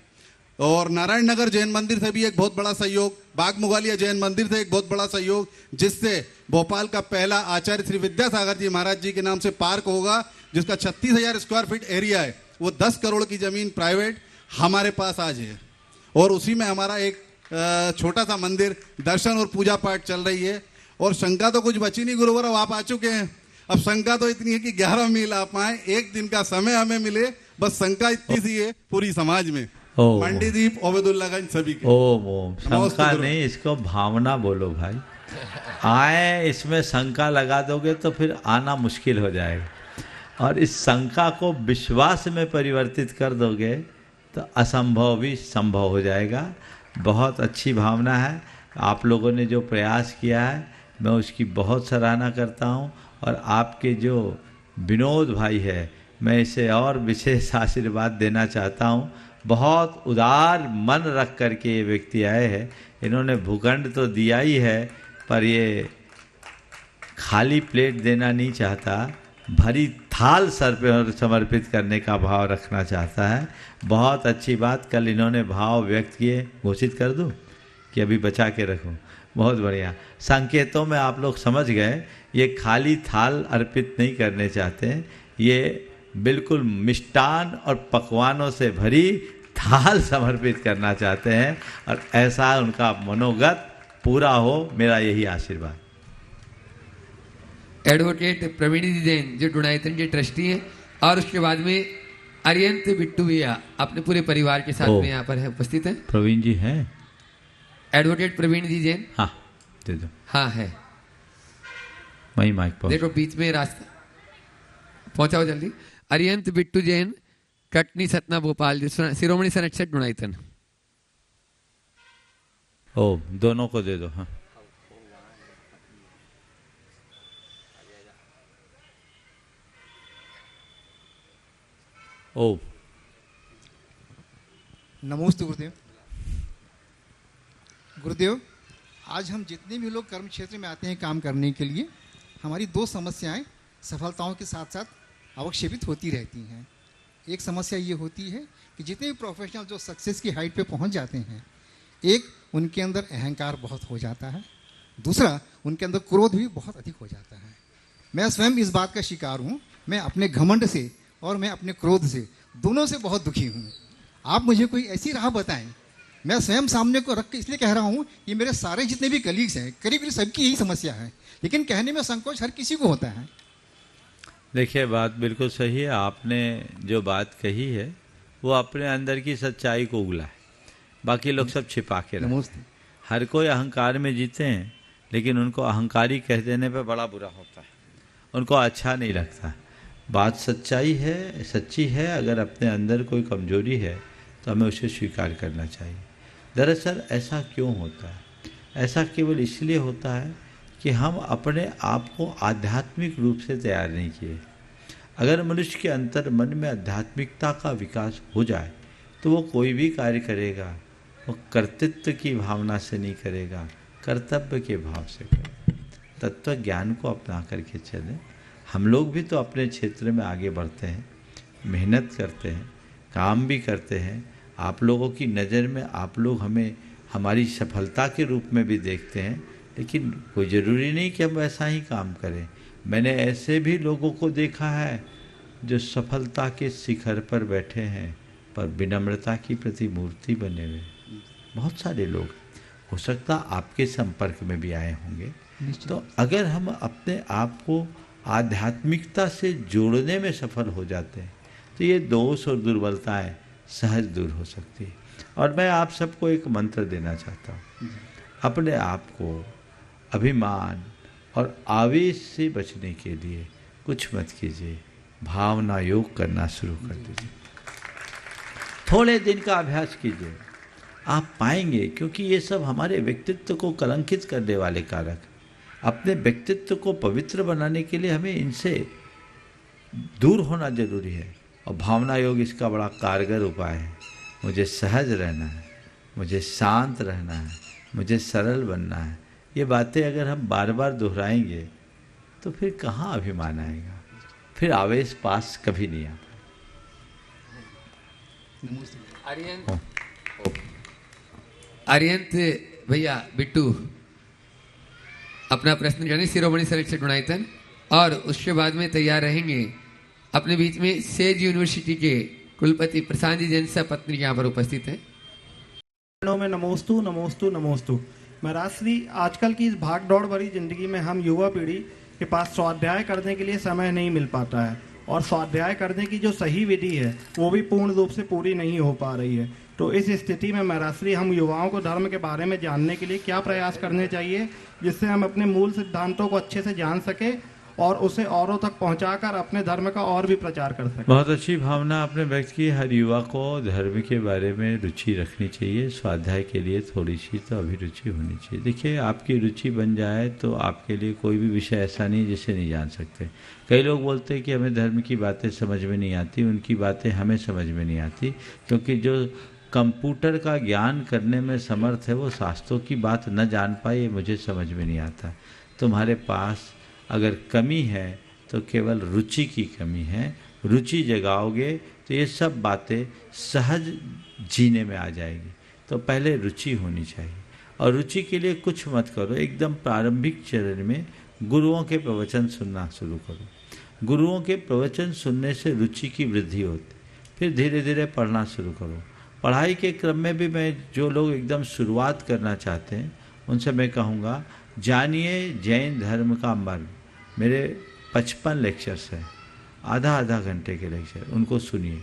और नारायण नगर जैन मंदिर से भी एक बहुत बड़ा सहयोग, बाग मुगालिया जैन मंदिर से एक बहुत बड़ा सहयोग, जिससे भोपाल का पहला आचार्य श्री विद्यासागर जी महाराज जी के नाम से पार्क होगा, जिसका 36,000 स्क्वायर फीट एरिया है। वो 10 करोड़ की जमीन प्राइवेट हमारे पास आज है, और उसी में हमारा एक छोटा सा मंदिर, दर्शन और पूजा पाठ चल रही है। और शंका तो कुछ बची नहीं गुरुवर, अब आप आ चुके हैं। अब शंका तो इतनी है कि 11 मील आप आए, 1 दिन का समय हमें मिले, बस शंका इतनी सी है पूरी समाज में। मंडीदीप, ओबेदुल्लागंज सभी के। ओम शंका नहीं, इसको भावना बोलो भाई। आए, इसमें शंका लगा दोगे तो फिर आना मुश्किल हो जाएगा, और इस शंका को विश्वास में परिवर्तित कर दोगे तो असंभव भी संभव हो जाएगा। बहुत अच्छी भावना है। आप लोगों ने जो प्रयास किया है मैं उसकी बहुत सराहना करता हूँ। और आपके जो विनोद भाई है, मैं इसे और विशेष आशीर्वाद देना चाहता हूँ। बहुत उदार मन रख कर के ये व्यक्ति आए हैं। इन्होंने भूखंड तो दिया ही है, पर ये खाली प्लेट देना नहीं चाहता, भरी थाल सर पे समर्पित करने का भाव रखना चाहता है। बहुत अच्छी बात। कल इन्होंने भाव व्यक्त किए, घोषित कर दूं कि अभी बचा के रखूं? बहुत बढ़िया। संकेतों में आप लोग समझ गए, ये खाली थाल अर्पित नहीं करने चाहते हैं, ये बिल्कुल मिष्टान और पकवानों से भरी थाल समर्पित करना चाहते हैं और ऐसा उनका मनोगत पूरा हो, मेरा यही आशीर्वाद। एडवोकेट प्रवीण जी जैन जो डुनाइतन के ट्रस्टी हैं, और उसके बाद में अरियंत बिट्टू भैया अपने पूरे परिवार के साथ में यहाँ पर है उपस्थित हैं। प्रवीण जी हैं, एडवोकेट प्रवीण जी जैन। हाँ दे दो। हाँ है, वही माइक पर देखो बीच में रास्ता, पहुंचाओ जल्दी। अरियंत बिट्टू जैन, कटनी सतना भोपाल जी, शिरोमणि संरक्षक डुनाइतन। ओ दोनों को दे दो। हाँ ओ नमोस्तु गुरुदेव। गुरुदेव, आज हम जितने भी लोग कर्म क्षेत्र में आते हैं काम करने के लिए, हमारी दो समस्याएं सफलताओं के साथ साथ अवक्षेपित होती रहती हैं। एक समस्या ये होती है कि जितने भी प्रोफेशनल जो सक्सेस की हाइट पे पहुंच जाते हैं, एक उनके अंदर अहंकार बहुत हो जाता है, दूसरा उनके अंदर क्रोध भी बहुत अधिक हो जाता है। मैं स्वयं इस बात का शिकार हूँ। मैं अपने घमंड से और मैं अपने क्रोध से, दोनों से बहुत दुखी हूँ। आप मुझे कोई ऐसी राह बताएं। मैं स्वयं सामने को रख के इसलिए कह रहा हूँ कि मेरे सारे जितने भी कलीग्स हैं, करीब करीब सबकी यही समस्या है, लेकिन कहने में संकोच हर किसी को होता है। देखिए, बात बिल्कुल सही है। आपने जो बात कही है वो अपने अंदर की सच्चाई को उगला है, बाकी लोग सब छिपा के रखते हैं। हर कोई अहंकार में जीते हैं, लेकिन उनको अहंकारी कह देने पे बड़ा बुरा होता है, उनको अच्छा नहीं लगता। बात सच्चाई है, सच्ची है। अगर अपने अंदर कोई कमजोरी है तो हमें उसे स्वीकार करना चाहिए। दरअसल ऐसा क्यों होता है? ऐसा केवल इसलिए होता है कि हम अपने आप को आध्यात्मिक रूप से तैयार नहीं किए। अगर मनुष्य के अंतर मन में आध्यात्मिकता का विकास हो जाए तो वो कोई भी कार्य करेगा, वो कर्तृत्व की भावना से नहीं करेगा, कर्तव्य के भाव से करेगा। तत्व ज्ञान को अपना करके चलें। हम लोग भी तो अपने क्षेत्र में आगे बढ़ते हैं, मेहनत करते हैं, काम भी करते हैं। आप लोगों की नज़र में आप लोग हमें हमारी सफलता के रूप में भी देखते हैं, लेकिन कोई ज़रूरी नहीं कि हम वैसा ही काम करें। मैंने ऐसे भी लोगों को देखा है जो सफलता के शिखर पर बैठे हैं पर विनम्रता की प्रतिमूर्ति बने हुए। बहुत सारे लोग, हो सकता आपके संपर्क में भी आए होंगे। तो अगर हम अपने आप को आध्यात्मिकता से जोड़ने में सफल हो जाते हैं तो ये दोष और दुर्बलताएं सहज दूर हो सकती है। और मैं आप सबको एक मंत्र देना चाहता हूँ। अपने आप को अभिमान और आवेश से बचने के लिए कुछ मत कीजिए, भावना योग करना शुरू कर दीजिए। थोड़े दिन का अभ्यास कीजिए, आप पाएंगे, क्योंकि ये सब हमारे व्यक्तित्व को कलंकित करने वाले कारक। अपने व्यक्तित्व को पवित्र बनाने के लिए हमें इनसे दूर होना जरूरी है, और भावना योग इसका बड़ा कारगर उपाय है। मुझे सहज रहना है, मुझे शांत रहना है, मुझे सरल बनना है। ये बातें अगर हम बार बार दोहराएंगे तो फिर कहाँ अभिमान आएगा, फिर आवेश पास कभी नहीं आता। आर्यंत भैया बिट्टू अपना प्रश्न करने शिरोमणि संरक्षक डुनाइतन, और उसके बाद में तैयार रहेंगे अपने बीच में सेज यूनिवर्सिटी के कुलपति प्रशांत जी जैन पत्नी यहाँ पर उपस्थित हैं। में नमोस्तु नमोस्तु नमोस्तु। महाराज श्री, आजकल की इस भाग दौड़ भरी जिंदगी में हम युवा पीढ़ी के पास स्वाध्याय करने के लिए समय नहीं मिल पाता है, और स्वाध्याय करने की जो सही विधि है वो भी पूर्ण रूप से पूरी नहीं हो पा रही है। तो इस स्थिति में महाराज श्री, हम युवाओं को धर्म के बारे में जानने के लिए क्या प्रयास करने चाहिए जिससे हम अपने मूल सिद्धांतों को अच्छे से जान सके और उसे औरों तक पहुंचाकर अपने धर्म का और भी प्रचार कर सकें। बहुत अच्छी भावना आपने व्यक्त की। हर युवा को धर्म के बारे में रुचि रखनी चाहिए। स्वाध्याय के लिए थोड़ी सी तो अभिरुचि होनी चाहिए। देखिए, आपकी रुचि बन जाए तो आपके लिए कोई भी विषय ऐसा नहीं जिसे नहीं जान सकते। कई लोग बोलते हैं कि हमें धर्म की बातें समझ में नहीं आती, उनकी बातें हमें समझ में नहीं आती, क्योंकि जो कंप्यूटर का ज्ञान करने में समर्थ है वो शास्त्रों की बात न जान पाए, ये मुझे समझ में नहीं आता। तुम्हारे पास अगर कमी है तो केवल रुचि की कमी है। रुचि जगाओगे तो ये सब बातें सहज जीने में आ जाएगी। तो पहले रुचि होनी चाहिए, और रुचि के लिए कुछ मत करो। एकदम प्रारंभिक चरण में गुरुओं के प्रवचन सुनना शुरू करो। गुरुओं के प्रवचन सुनने से रुचि की वृद्धि होती, फिर धीरे धीरे पढ़ना शुरू करो। पढ़ाई के क्रम में भी मैं जो लोग एकदम शुरुआत करना चाहते हैं उनसे मैं कहूँगा, जानिए जैन धर्म का मर्म। मेरे 55 लेक्चर्स हैं, आधा घंटे के लेक्चर, उनको सुनिए।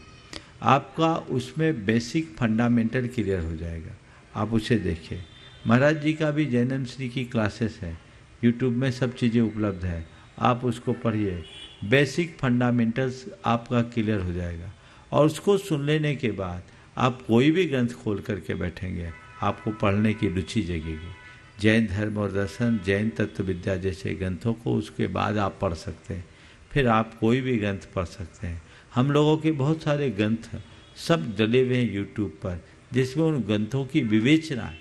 आपका उसमें बेसिक फंडामेंटल क्लियर हो जाएगा, आप उसे देखिए। महाराज जी का भी जैनम श्री की क्लासेस है, यूट्यूब में सब चीज़ें उपलब्ध है, आप उसको पढ़िए। बेसिक फंडामेंटल्स आपका क्लियर हो जाएगा और उसको सुन लेने के बाद आप कोई भी ग्रंथ खोल करके बैठेंगे, आपको पढ़ने की रुचि जगेगी। जैन धर्म और दर्शन, जैन तत्व विद्या जैसे ग्रंथों को उसके बाद आप पढ़ सकते हैं, फिर आप कोई भी ग्रंथ पढ़ सकते हैं। हम लोगों के बहुत सारे ग्रंथ सब डले हुए हैं यूट्यूब पर, जिसमें उन ग्रंथों की विवेचना है।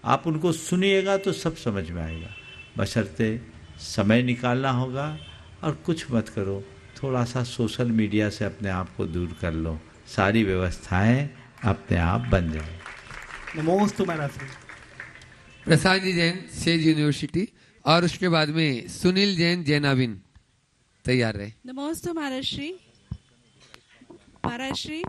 आप उनको सुनिएगा तो सब समझ में आएगा, बशर्ते समय निकालना होगा। और कुछ मत करो, थोड़ा सा सोशल मीडिया से अपने आप को दूर कर लो, सारी व्यवस्थाएं अपने आप बन जाए। नमोस्तु महाराज श्री। प्रसाद जी जैन, सेज यूनिवर्सिटी, और उसके बाद में सुनील जैन, जैनाविन, तैयार रहे। नमोस्तु महाराज श्री। महाराज श्री,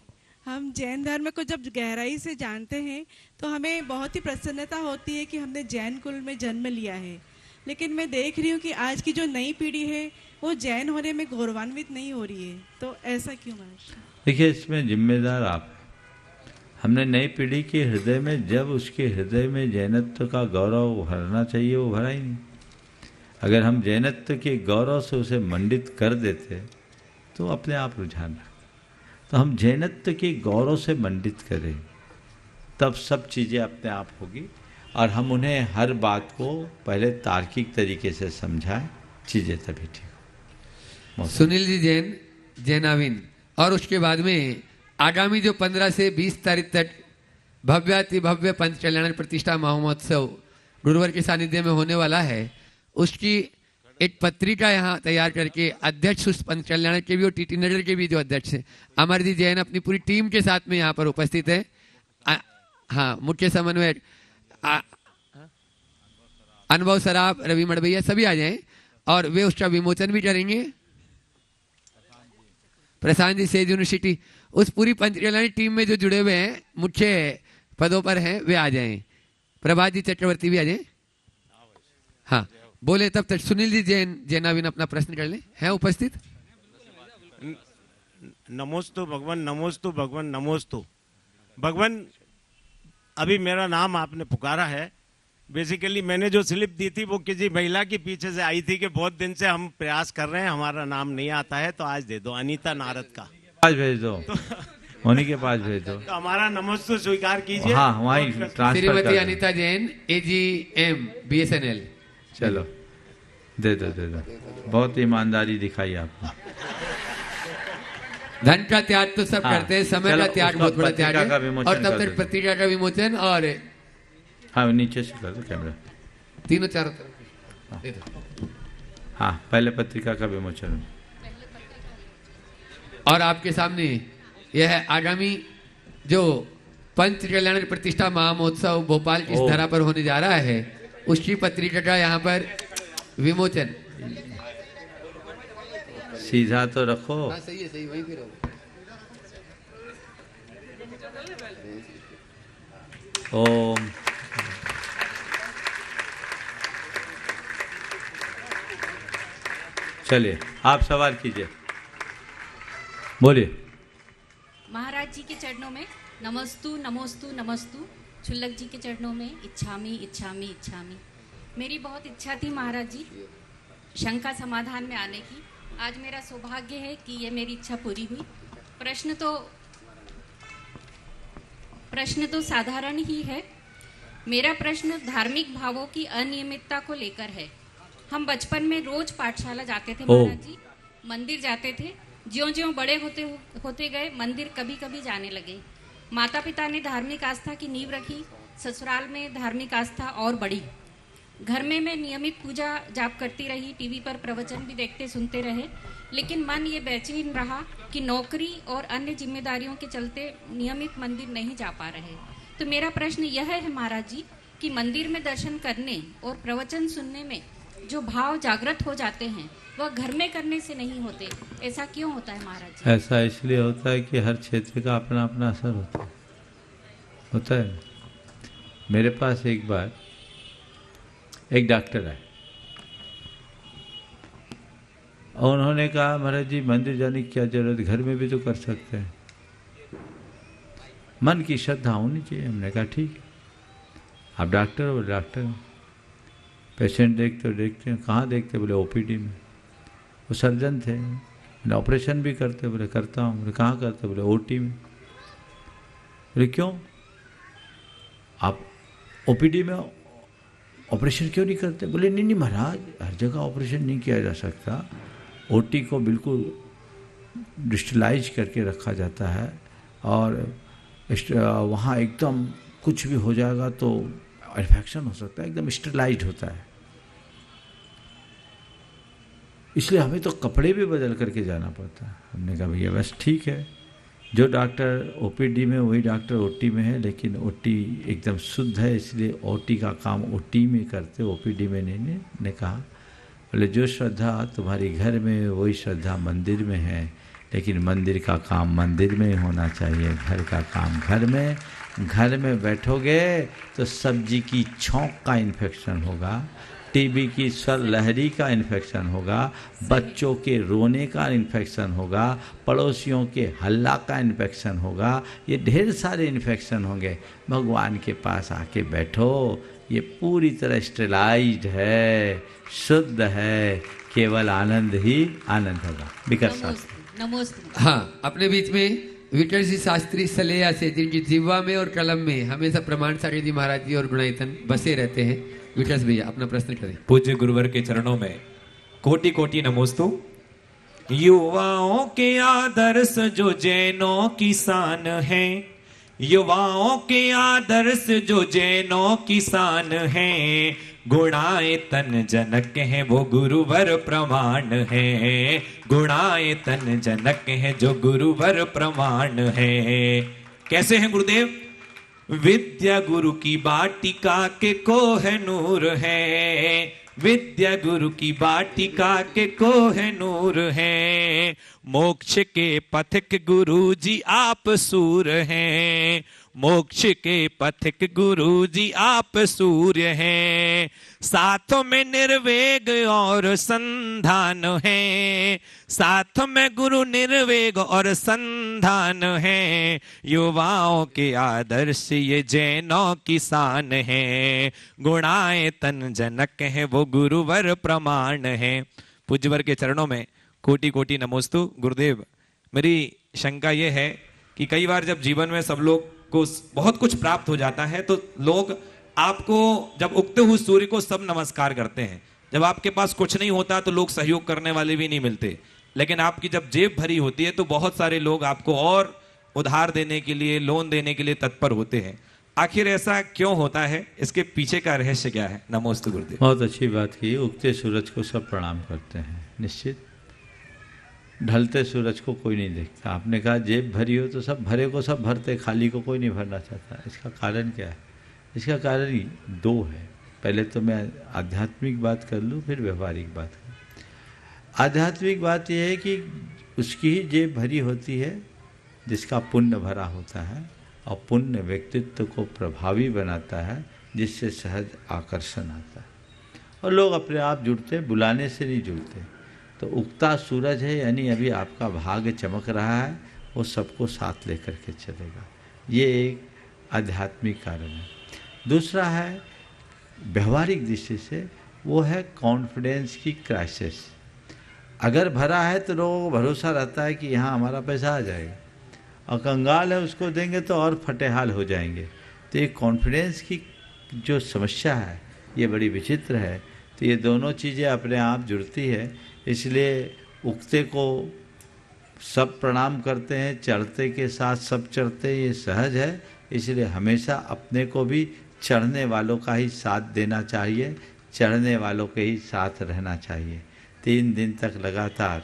हम जैन धर्म को जब गहराई से जानते हैं तो हमें बहुत ही प्रसन्नता होती है कि हमने जैन कुल में जन्म लिया है। लेकिन मैं देख रही हूँ कि आज की जो नई पीढ़ी है वो जैन होने में गौरवान्वित नहीं हो रही है, तो ऐसा क्यों महाराज? देखिए, इसमें जिम्मेदार आप। हमने नई पीढ़ी के हृदय में, जब उसके हृदय में जैनत्व का गौरव भरना चाहिए वो भरा ही नहीं। अगर हम जैनत्व के गौरव से उसे मंडित कर देते तो अपने आप रुझान रखते। तो हम जैनत्व के गौरव से मंडित करें, तब सब चीज़ें अपने आप होगी। और हम उन्हें हर बात को पहले तार्किक तरीके से समझाएं, चीज़ें तभी ठीक हो। सुनील जी जैन, जैनाविन, और उसके बाद में आगामी जो 15 से 20 तारीख तक भव्याति भव्य पंच कल्याण प्रतिष्ठा महोत्सव गुरुवर के सानिध्य में होने वाला है, उसकी एक पत्रिका यहाँ तैयार करके अध्यक्ष उस पंच कल्याण के भी और टीटी नगर के भी जो अध्यक्ष है अमर जी जैन अपनी पूरी टीम के साथ में यहाँ पर उपस्थित है। हाँ, मुख्य समन्वयक अनुभव सराफ, रवि मड़भैया, सभी आ जाएं और वे उसका विमोचन भी करेंगे। प्रशांत जी सेज यूनिवर्सिटी, उस पूरी पंच कल्याणी टीम में जो जुड़े हुए हैं, मुख्य पदों पर हैं, वे आ जाएं। प्रभात जी चक्रवर्ती भी आ जाएं। हाँ बोले, तब तक सुनील जी जैन, जैनाविन अपना प्रश्न कर लें, हैं उपस्थित। नमोस्तु भगवान, नमोस्तु भगवान, नमोस्तु भगवान। अभी मेरा नाम आपने पुकारा है, बेसिकली मैंने जो स्लिप दी थी वो किसी महिला के पीछे से आई थी कि बहुत दिन से हम प्रयास कर रहे हैं, हमारा नाम नहीं आता है, तो आज दे दो। अनीता नारद का आज भेज दो, उन्हीं के पास भेज दो। तो हमारा नमस्ते स्वीकार कीजिए। हाँ, वहीं transfer Shrimati Anita Jain, AGM, BSNL। चलो दे दो, दे दो। बहुत ईमानदारी दिखाई आपने। धन का त्याग तो सब करते हैं, समय का त्याग बहुत बड़ा त्याग है। और तब तक पत्रिका का विमोचन, और हाँ नीचे से कर दो कैमरा, तीनों चारों तरफ। हाँ, पहले पत्रिका का विमोचन। और आपके सामने यह है आगामी जो पंच कल्याण प्रतिष्ठा महामहोत्सव भोपाल की इस धरा पर होने जा रहा है, उसकी पत्रिका का यहाँ पर विमोचन। सीधा तो रखो। हाँ, सही है, सही, वहीं पे रहो। ओम चलिए, आप सवाल कीजिए, बोलिए। महाराज जी के चरणों में नमस्तु नमोस्तु नमस्तु। छुल्लक जी के चरणों में इच्छामी इच्छामी इच्छामी। मेरी बहुत इच्छा थी महाराज जी शंका समाधान में आने की। आज मेरा सौभाग्य है कि ये मेरी इच्छा पूरी हुई। प्रश्न तो साधारण ही है। मेरा प्रश्न धार्मिक भावों की अनियमितता को लेकर है। हम बचपन में रोज पाठशाला जाते थे महाराज जी, मंदिर जाते थे। ज्यों-ज्यों बड़े होते गए मंदिर कभी कभी जाने लगे। माता पिता ने धार्मिक आस्था की नींव रखी, ससुराल में धार्मिक आस्था और बढ़ी। घर में मैं नियमित पूजा जाप करती रही, टीवी पर प्रवचन भी देखते सुनते रहे, लेकिन मन ये बेचैन रहा कि नौकरी और अन्य जिम्मेदारियों के चलते नियमित मंदिर नहीं जा पा रहे। तो मेरा प्रश्न यह है महाराज जी कि मंदिर में दर्शन करने और प्रवचन सुनने में जो भाव जागृत हो जाते हैं, वह घर में करने से नहीं होते, ऐसा क्यों होता है महाराज जी? ऐसा इसलिए होता है कि हर क्षेत्र का अपना अपना असर होता है। मेरे पास एक बार एक डॉक्टर आए और उन्होंने कहा महाराज जी मंदिर जाने की क्या जरूरत, घर में भी तो कर सकते हैं, मन की श्रद्धा होनी चाहिए। हमने कहा ठीक है, आप डॉक्टर हो? डॉक्टर हो। पेशेंट देखते हो? देखते हैं। कहाँ देखते? बोले ओपीडी में। वो सर्जन थे, मैंने ऑपरेशन भी करते? बोले करता हूँ। बोले कहाँ करते? बोले ओटी में। बोले क्यों, आप ओपीडी में ऑपरेशन क्यों नहीं करते? बोले नहीं नहीं महाराज, हर जगह ऑपरेशन नहीं किया जा सकता, ओटी को बिल्कुल डिस्टलाइज करके रखा जाता है और वहाँ एकदम कुछ भी हो जाएगा तो इन्फेक्शन हो सकता है, एकदम स्टरलाइज होता है, इसलिए हमें तो कपड़े भी बदल करके जाना पड़ता है। हमने कहा भैया बस ठीक है, जो डॉक्टर ओपीडी में वही डॉक्टर ओटी में है, लेकिन ओटी एकदम शुद्ध है, इसलिए ओटी का काम ओटी में करते, ओपीडी में नहीं। ने कहा बोले जो श्रद्धा तुम्हारी घर में वही श्रद्धा मंदिर में है, लेकिन मंदिर का काम मंदिर में होना चाहिए, घर का काम घर में। घर में बैठोगे तो सब्जी की छौंक का इन्फेक्शन होगा, टीबी की स्वर लहरी का इन्फेक्शन होगा, बच्चों के रोने का इन्फेक्शन होगा, पड़ोसियों के हल्ला का इन्फेक्शन होगा, ये ढेर सारे इन्फेक्शन होंगे। भगवान के पास आके बैठो, ये पूरी तरह स्टेलाइज्ड है, शुद्ध है, केवल आनंद ही आनंद होगा। विकट शास्त्री नमस्ते। हाँ, अपने बीच में विकट जी शास्त्री सलेया से, जिनकी जिह्वा में और कलम में हमेशा प्रमाण सागर जी महाराज जी और गुणायतन बसे रहते हैं। विकास भैया अपना प्रश्न करें। पूज्य गुरुवर के चरणों में कोटि कोटि नमोस्तु। युवाओं के आदर्श जो जैनों की शान है, युवाओं के आदर्श जो जैनों की शान है, गुणायतन जनक है वो गुरुवर प्रमाण है, गुणायतन जनक है जो गुरुवर प्रमाण है। कैसे हैं गुरुदेव? विद्या गुरु की बाटिका के कोह-ए-नूर है, विद्या गुरु की बाटिका के कोह-ए-नूर है, मोक्ष के पथिक गुरु जी आप सूर हैं, मोक्ष के पथिक गुरु जी आप सूर्य हैं, साथ में निर्वेग और संधान है, साथ में गुरु निर्वेग और संधान है, युवाओं के आदर्श ये जैनों की शान है, गुणायतन जनक है वो गुरुवर प्रमाण है। पूज्यवर के चरणों में कोटि कोटि नमोस्तु। गुरुदेव, मेरी शंका ये है कि कई बार जब जीवन में सब लोग को बहुत कुछ प्राप्त हो जाता है तो लोग आपको जब उगते हुए सूर्य को सब नमस्कार करते हैं, जब आपके पास कुछ नहीं होता तो लोग सहयोग करने वाले भी नहीं मिलते, लेकिन आपकी जब जेब भरी होती है तो बहुत सारे लोग आपको और उधार देने के लिए, लोन देने के लिए तत्पर होते हैं। आखिर ऐसा क्यों होता है? इसके पीछे का रहस्य क्या है? नमोस्तु गुरुदेव। बहुत अच्छी बात की। उगते सूरज को सब प्रणाम करते हैं, निश्चित। ढलते सूरज को कोई नहीं देखता। आपने कहा जेब भरी हो तो सब भरे को सब भरते, खाली को कोई नहीं भरना चाहता। इसका कारण क्या है? इसका कारण ही दो है। पहले तो मैं आध्यात्मिक बात कर लूँ, फिर व्यवहारिक बात करूँ। आध्यात्मिक बात यह है कि उसकी ही जेब भरी होती है जिसका पुण्य भरा होता है, और पुण्य व्यक्तित्व को प्रभावी बनाता है, जिससे सहज आकर्षण आता है और लोग अपने आप जुड़ते, बुलाने से नहीं जुड़ते। तो उगता सूरज है, यानी अभी आपका भाग्य चमक रहा है, वो सबको साथ लेकर के चलेगा। ये एक आध्यात्मिक कारण है। दूसरा है व्यवहारिक दृष्टि से, वो है कॉन्फिडेंस की क्राइसिस। अगर भरा है तो लोगों को भरोसा रहता है कि यहाँ हमारा पैसा आ जाएगा, और कंगाल है उसको देंगे तो और फटेहाल हो जाएंगे। तो ये कॉन्फिडेंस की जो समस्या है ये बड़ी विचित्र है। तो ये दोनों चीज़ें अपने आप जुड़ती है, इसलिए उगते को सब प्रणाम करते हैं, चढ़ते के साथ सब चढ़ते, ये सहज है। इसलिए हमेशा अपने को भी चढ़ने वालों का ही साथ देना चाहिए, चढ़ने वालों के ही साथ रहना चाहिए। 3 दिन तक लगातार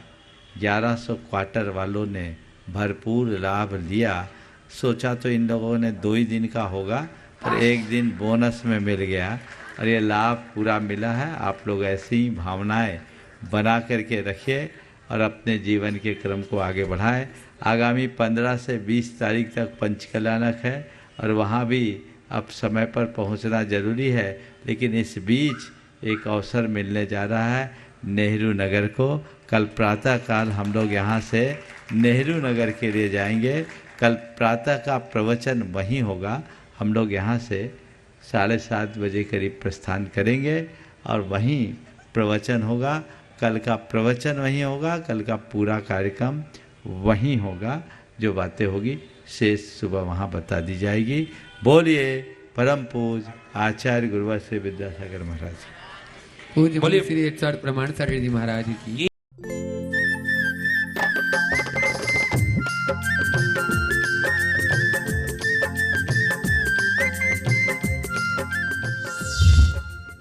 1100 क्वार्टर वालों ने भरपूर लाभ लिया। सोचा तो इन लोगों ने 2 ही दिन का होगा, पर 1 दिन बोनस में मिल गया और ये लाभ पूरा मिला है। आप लोग ऐसी ही भावनाएं बना करके रखिए और अपने जीवन के क्रम को आगे बढ़ाएं। आगामी 15 से 20 तारीख तक पंचकल्याणक है और वहाँ भी अब समय पर पहुँचना जरूरी है, लेकिन इस बीच एक अवसर मिलने जा रहा है नेहरू नगर को। कल प्रातःकाल हम लोग यहाँ से नेहरू नगर के लिए जाएंगे। कल प्रातः का प्रवचन वहीं होगा। हम लोग यहाँ से 7:30 बजे करीब प्रस्थान करेंगे और वहीं प्रवचन होगा। कल का प्रवचन वहीं होगा, कल का पूरा कार्यक्रम वहीं होगा। जो बातें होगी शेष सुबह वहाँ बता दी जाएगी। बोलिए परम पूज्य आचार्य गुरुवर श्री विद्यासागर महाराज। पूज्य श्री 108 प्रमाण सागर जी महाराज की।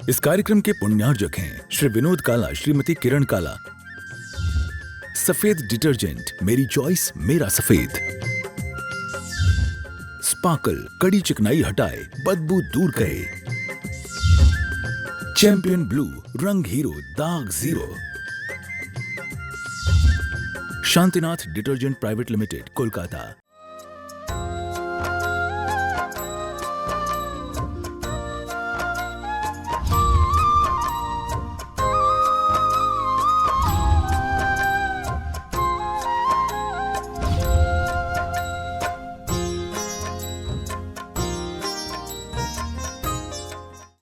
इस कार्यक्रम के पुण्यार्जक हैं श्री विनोद काला, श्रीमती किरण काला। सफेद डिटर्जेंट, मेरी चॉइस मेरा सफेद। स्पार्कल, कड़ी चिकनाई हटाए, बदबू दूर करे। चैंपियन ब्लू, रंग हीरो, दाग zero. Shantinath detergent private limited, Kolkata.